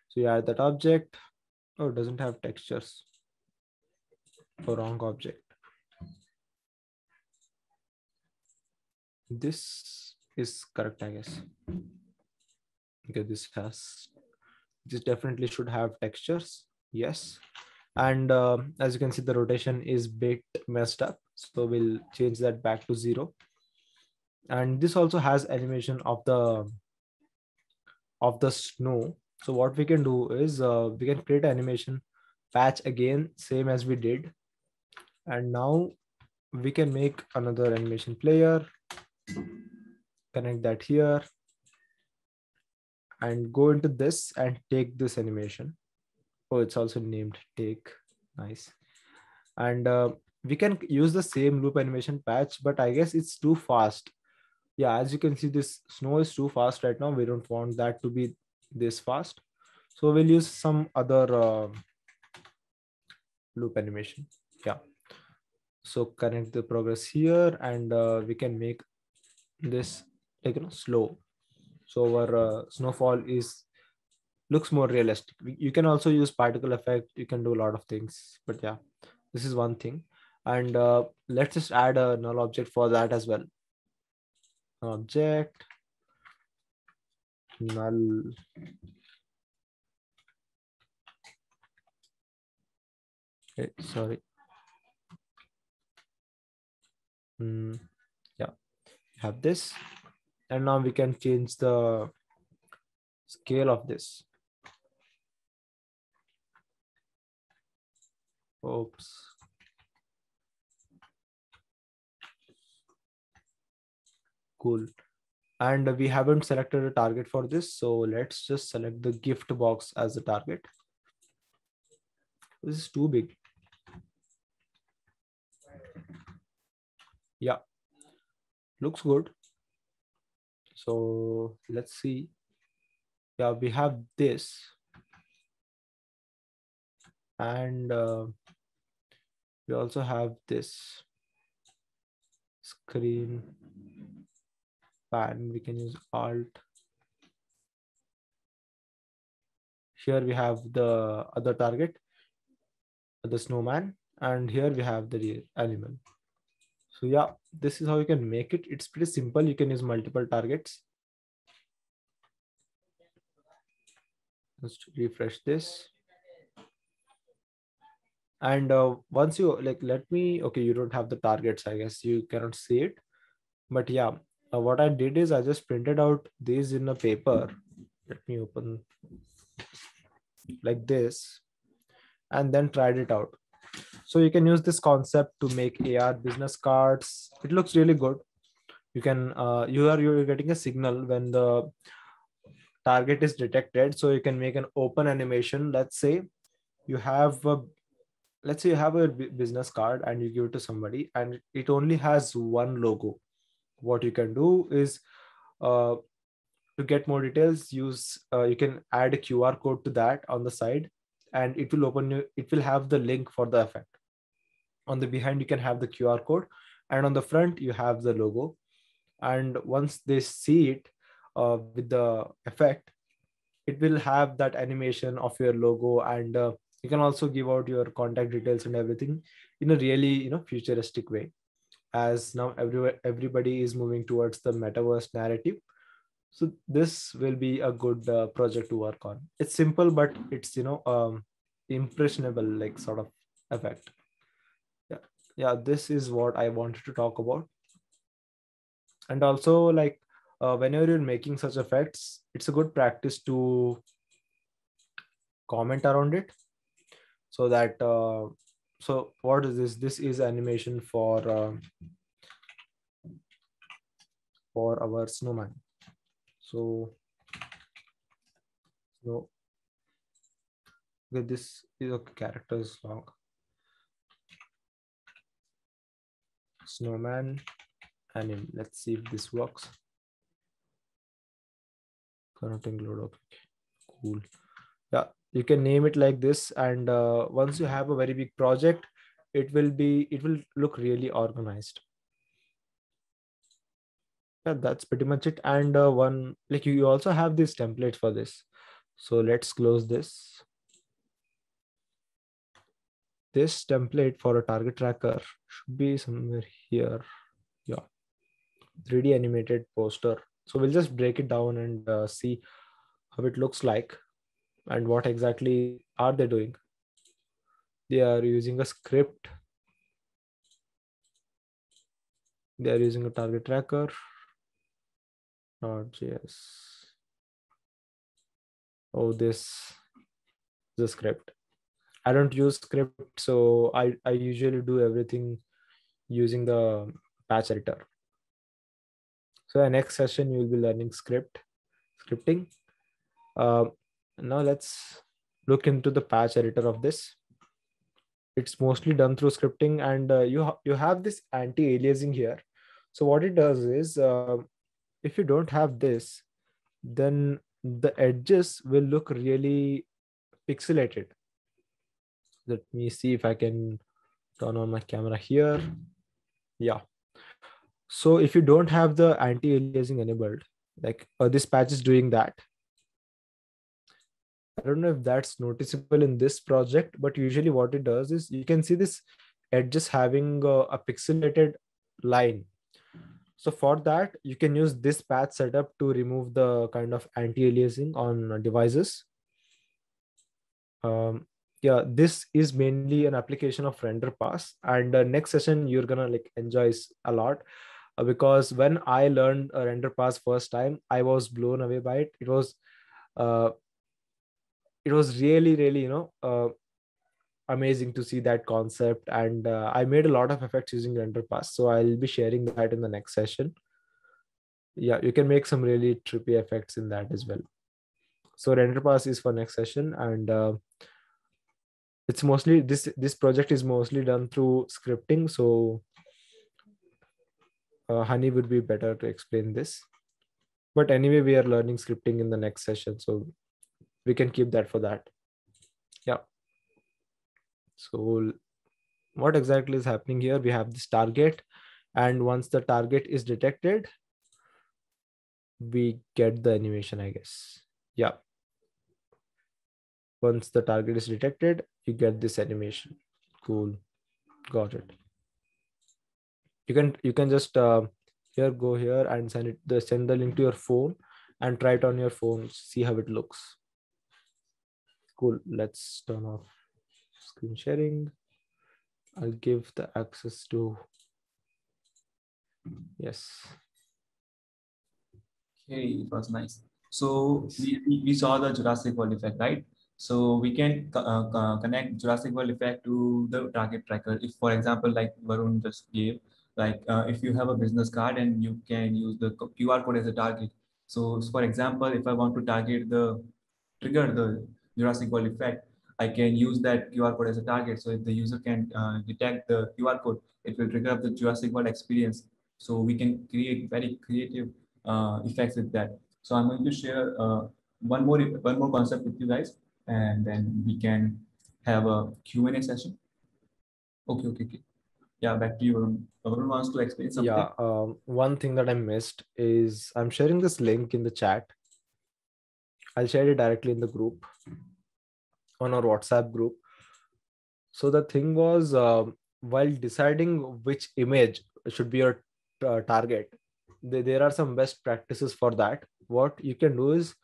So you add that object. Oh, it doesn't have textures. Oh, wrong object. This is correct, I guess. Okay, this definitely should have textures. Yes. And as you can see, the rotation is bit messed up. So we'll change that back to 0. And this also has animation of the snow. So what we can do is we can create animation patch again, same as we did. And now we can make another animation player, connect that here, and go into this and take this animation. Oh, it's also named take. Nice. And we can use the same loop animation patch, but I guess it's too fast. Yeah, as you can see, this snow is too fast right now. We don't want that to be this fast. So we'll use some other loop animation. Yeah. So connect the progress here, and we can make this like slow. So our snowfall looks more realistic. You can also use particle effect. You can do a lot of things, but yeah, this is one thing. And let's just add a null object for that as well. Object null. Okay, sorry. Yeah, have this, and now we can change the scale of this. Oops. Cool. And we haven't selected a target for this, so let's just select the gift box as the target. This is too big. Yeah, looks good. So let's see. Yeah, we have this, and we also have this screen pan. We can use Alt. Here we have the other target, the snowman, and here we have the real animal. So yeah, this is how you can make it. It's pretty simple. You can use multiple targets. Let's refresh this. And once you let me, okay, you don't have the targets, I guess you cannot see it. But yeah, what I did is I just printed out these in a paper. Let me open like this and then tried it out. So you can use this concept to make AR business cards. It looks really good. You can you're getting a signal when the target is detected. So you can make an open animation. Let's say you have a business card and you give it to somebody and it only has one logo. What you can do is uh, to get more details, you can add a QR code to that on the side, and it will have the link for the effect. On the behind you can have the QR code, and on the front you have the logo. And once they see it with the effect, it will have that animation of your logo. And you can also give out your contact details and everything in a really futuristic way, as now everybody is moving towards the metaverse narrative. So this will be a good project to work on. It's simple, but it's impressionable, like sort of effect. Yeah, yeah, this is what I wanted to talk about. And also, like, whenever you're making such effects, it's a good practice to comment around it, so that so what is this is animation for our snowman. So no, okay, this is a character is long. Snowman anim. Let's see if this works. Connecting load. Okay, cool. Yeah, you can name it like this. And once you have a very big project, it will look really organized. Yeah, that's pretty much it. And one, like you also have this template for this. So let's close this. This template for a target tracker should be somewhere here. Yeah, 3D animated poster. So we'll just break it down and see how it looks like and what exactly are they doing. They are using a script. They are using a target tracker. Node.js. Oh, this is a script. I don't use script, so I usually do everything using the patch editor. So the next session you will be learning scripting. Uh, Now let's look into the patch editor of this. It's mostly done through scripting, and you have this anti-aliasing here. So what it does is, if you don't have this, then the edges will look really pixelated. Let me see if I can turn on my camera here. Yeah. So if you don't have the anti-aliasing enabled, like this patch is doing that. I don't know if that's noticeable in this project, but usually what it does is you can see this edges having a pixelated line. So for that, you can use this patch setup to remove the kind of anti-aliasing on devices. Yeah, this is mainly an application of render pass, and next session you're gonna like enjoy a lot, because when I learned a render pass first time, I was blown away by it. Uh, it was really really amazing to see that concept, and I made a lot of effects using render pass, so I'll be sharing that in the next session. Yeah, you can make some really trippy effects in that as well. So render pass is for next session, and it's mostly this project is mostly done through scripting. So Honey would be better to explain this, but anyway we are learning scripting in the next session, so we can keep that for that. Yeah. So what exactly is happening here? We have this target, and once the target is detected, we get the animation, I guess. Yeah, once the target is detected, you get this animation. Cool, got it. You can just here, go here and send the link to your phone and try it on your phone, see how it looks. Cool. Let's turn off screen sharing. I'll give the access to, yes. Okay, it was nice. So we saw the Jurassic World effect, right? So we can connect Jurassic World effect to the target tracker. If, for example, like Varun just gave, like if you have a business card and you can use the QR code as a target. So for example, if I want to trigger the Jurassic World effect, I can use that QR code as a target. So if the user can detect the QR code, it will trigger up the Jurassic World experience. So we can create very creative effects with that. So I'm going to share one more concept with you guys, and then we can have a Q&A session. Okay. Yeah, back to you. Varun wants to explain something. Yeah, one thing that I missed is I'm sharing this link in the chat. I'll share it directly in the group, on our WhatsApp group. So the thing was, while deciding which image should be your target, there are some best practices for that. What you can do is,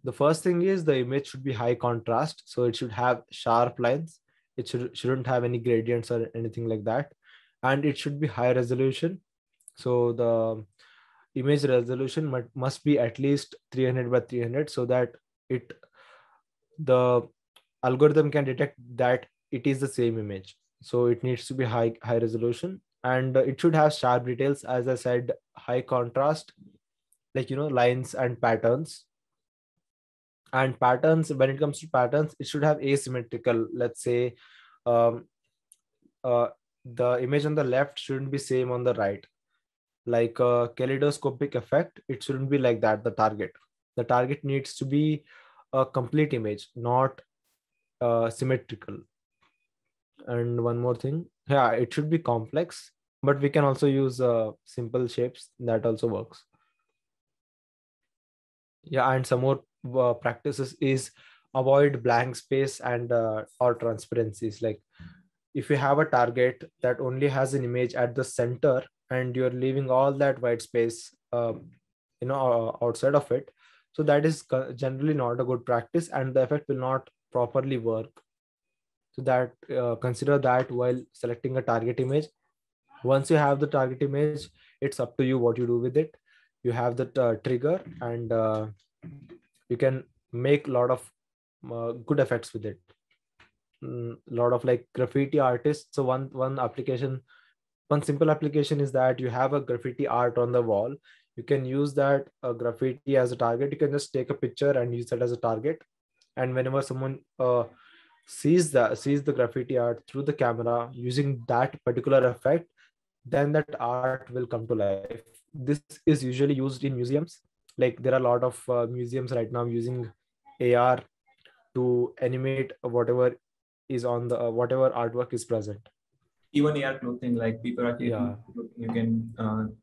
the first thing is the image should be high contrast, so it should have sharp lines. It shouldn't have any gradients or anything like that, and it should be high resolution. So the image resolution must be at least 300 by 300, so that it the algorithm can detect that it is the same image. So it needs to be high resolution, and it should have sharp details, as I said, high contrast, like lines and patterns. And patterns, when it comes to patterns, it should have asymmetrical. Let's say um, uh, the image on the left shouldn't be same on the right, like a kaleidoscopic effect. It shouldn't be like that. The target needs to be a complete image, not symmetrical. And one more thing, yeah, it should be complex, but we can also use simple shapes, that also works. Yeah, and some more practices is avoid blank space and or transparencies. Like if you have a target that only has an image at the center and you're leaving all that white space outside of it, so that is generally not a good practice and the effect will not properly work. So that consider that while selecting a target image. Once you have the target image, it's up to you what you do with it. You have the trigger, and you can make a lot of good effects with it. Lot of like graffiti artists. So one application, one simple application is that you have a graffiti art on the wall. You can use that graffiti as a target. You can just take a picture and use that as a target, and whenever someone sees the graffiti art through the camera using that particular effect, then that art will come to life. This is usually used in museums. Like there are a lot of museums right now using AR to animate whatever is on the whatever artwork is present. Even AR clothing, like people are Yeah. creating, you can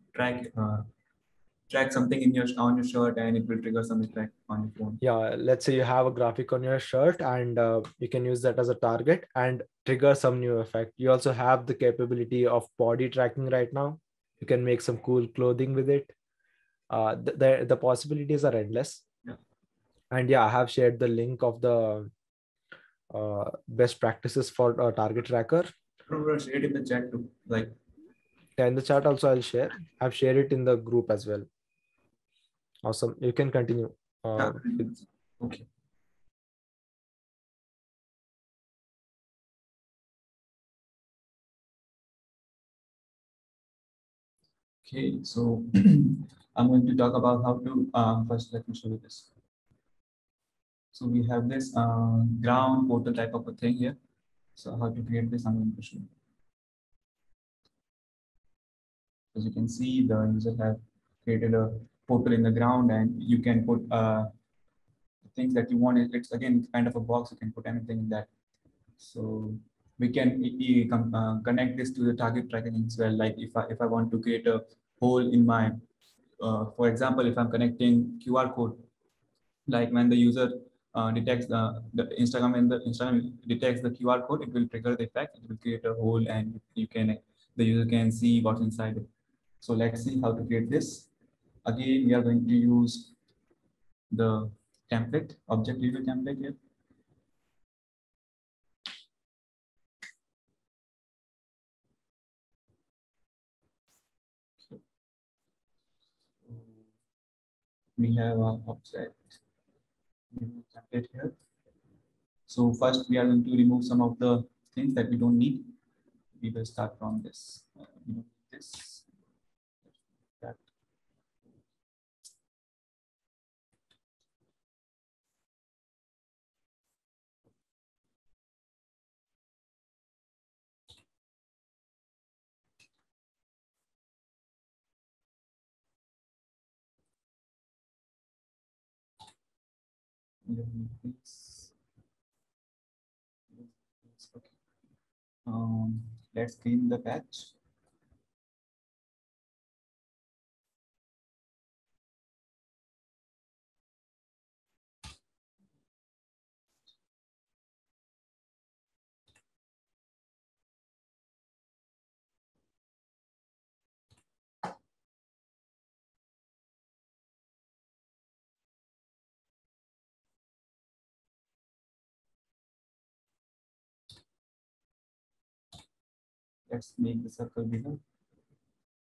track something in your on your shirt and it will trigger some effect on your phone. Yeah, let's say you have a graphic on your shirt and you can use that as a target and trigger some new effect. You also have the capability of body tracking right now. You can make some cool clothing with it. The possibilities are endless. Yeah. And yeah, I have shared the link of the best practices for target tracker. Share it in the chat too. Like Yeah, in the chat also I'll share. I've shared it in the group as well. Awesome. You can continue. Okay. Okay, so I'm going to talk about how to first let me show you this. So we have this ground portal type of a thing here. So how to create this, I'm going to show you. As you can see, the user have created a portal in the ground, and you can put things that you want. It's again kind of a box. You can put anything in that. So we can connect this to the target tracking as well. Like if I want to create a hole in my, for example, if I'm connecting QR code, like when the user detects the Instagram, and the Instagram detects the QR code, it will trigger the effect. It will create a hole, and the user can see what's inside it. So let's see how to create this. Again, we are going to use the template, object review template here. We have our object review template here. So first, we are going to remove some of the things that we don't need. We will start from this. We don't need this. That. We don't need this. Okay. Let's clean the patch. Let's make the circle bigger.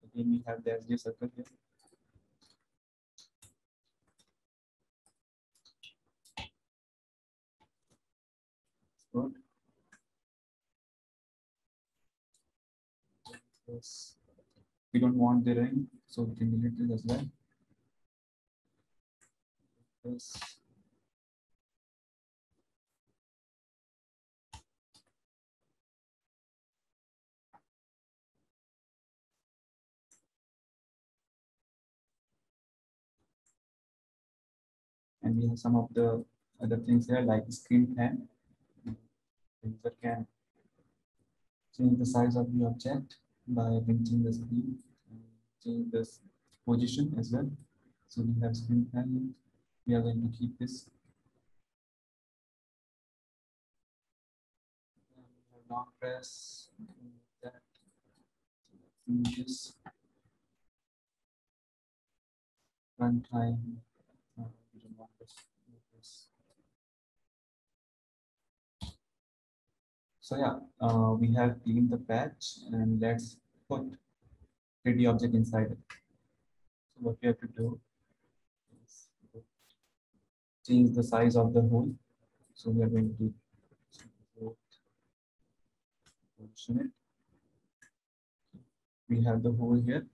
Again, we have the SG circle here. Good. Yes. We don't want the ring, so we can delete this as well. Yes. And we have some of the other things here like screen fan. The user can change the size of the object by pinching the screen and change the position as well. So we have screen fan. We are going to keep this. Long press that images runtime. We don't want this. So yeah, we have cleaned the patch and let's put 3D object inside it. So what we have to do is change the size of the hole. So we are going to position it. We have the hole here.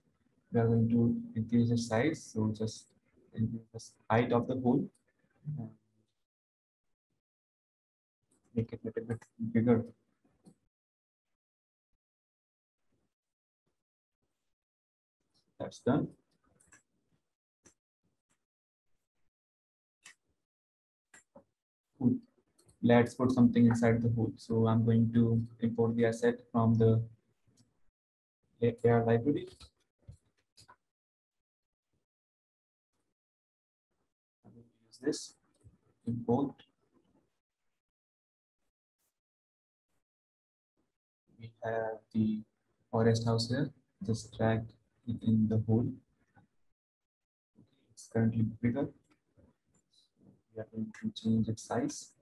We are going to increase the size. So just increase the height of the hole. And make it a little bit bigger. That's done. Cool. Let's put something inside the hole. So I'm going to import the asset from the AR library. I'm going to use this import. We have the forest house here. Just drag it in the hole. It's currently bigger. We are going to change its size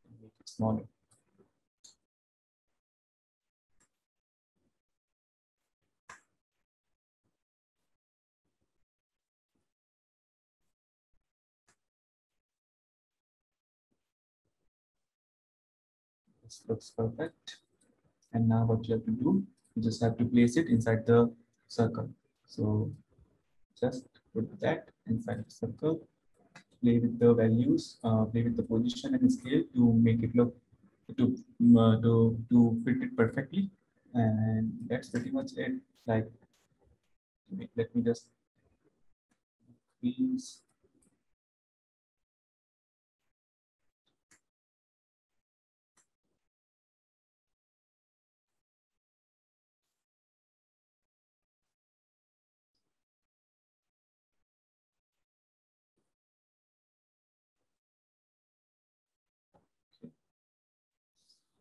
and make it smaller. This looks perfect. And now what you have to do, you just have to place it inside the circle. So just put that inside the circle, play with the values, play with the position and scale to make it look to fit it perfectly. And that's pretty much it. Like, let me just increase.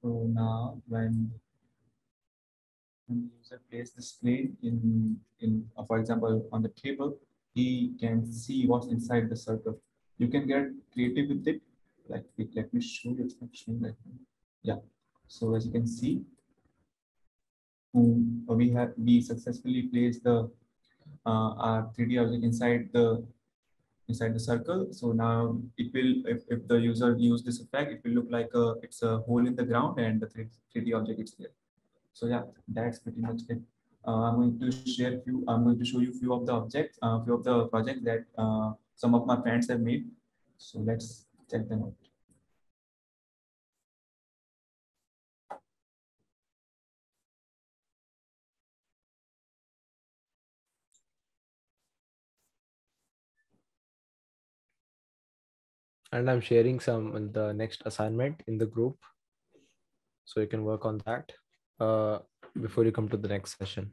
So now when the user places this plane for example, on the table, he can see what's inside the circle. You can get creative with it. Like, let me show you. It's not showing right now. Yeah. So as you can see, we successfully placed the our 3D object inside the circle. So now it will, if the user use this effect, it will look like it's a hole in the ground and the 3D object is there. So yeah, that's pretty much it. I'm going to share few. I'm going to show you few of the objects, few of the projects that some of my friends have made. So let's check them out. And I'm sharing the next assignment in the group, so you can work on that before you come to the next session.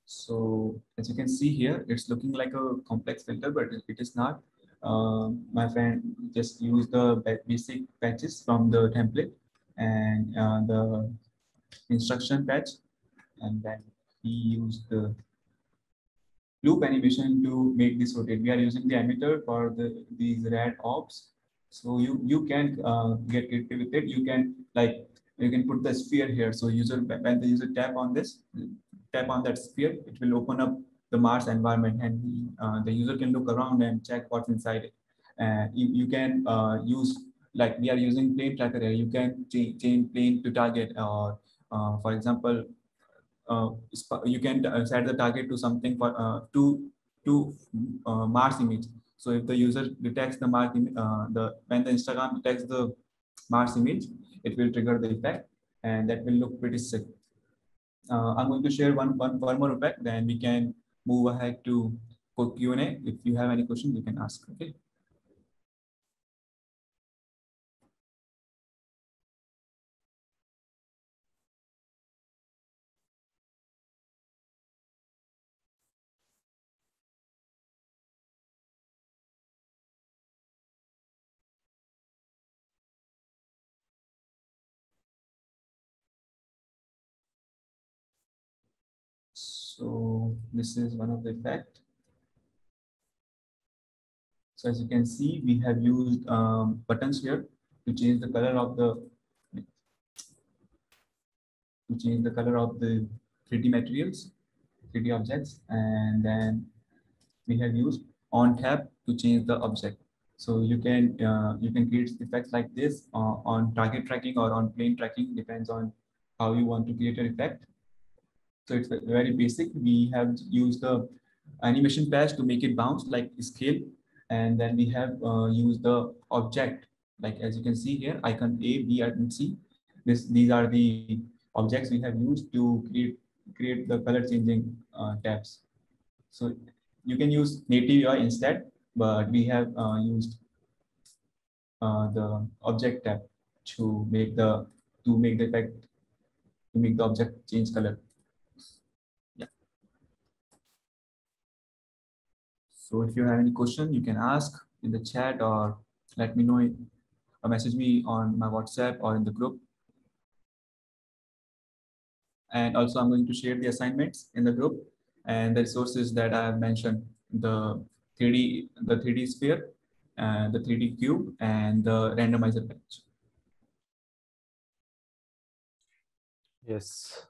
So as you can see here, it's looking like a complex filter, but it is not. My friend just used the basic patches from the template and the instruction patch, and then he used the loop animation to make this rotate. We are using the emitter for these rad ops. So you can get creative with it. You can put the sphere here. So when the user tap on that sphere, it will open up the Mars environment, and the user can look around and check what's inside it. And you can use, like we are using plane tracker here. You can change plane to target, or for example, you can set the target to something for to Mars image. So if the user detects the when the Instagram detects the Mars image, it will trigger the effect, and that will look pretty sick. I'm going to share one more effect, then we can move ahead to Q&A. If you have any questions, you can ask. Okay. So this is one of the effect. So as you can see, we have used buttons here to change the color of the 3D materials, 3D objects, and then we have used on tab to change the object. So you can create effects like this on target tracking or on plane tracking, depends on how you want to create an effect. So it's very basic. We have used the animation patch to make it bounce like scale, and then we have used the object, like as you can see here, icon A, B, and C. These are the objects we have used to create the color changing tabs. So you can use native UI instead, but we have used the object tab to make the effect, to make the object change color. Yeah. So if you have any question, you can ask in the chat or let me know, or message me on my WhatsApp or in the group. And also I'm going to share the assignments in the group and the resources that I have mentioned, the 3D sphere, the 3D cube, and the randomizer patch. Yes.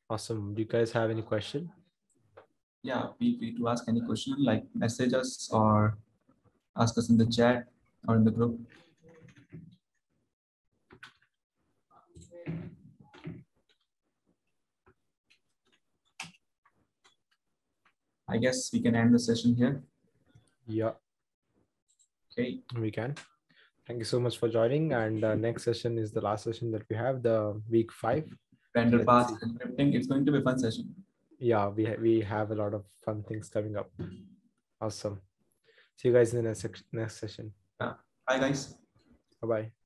Awesome. Do you guys have any question? Yeah, feel free to ask any question, like message us or ask us in the chat or in the group. I guess we can end the session here. Yeah. Okay. We can. Thank you so much for joining. And next session is the last session that we have, the week 5. Render path scripting. It's going to be a fun session. Yeah, we have a lot of fun things coming up. Awesome. See you guys in the next session. Yeah. Bye, guys. Bye-bye.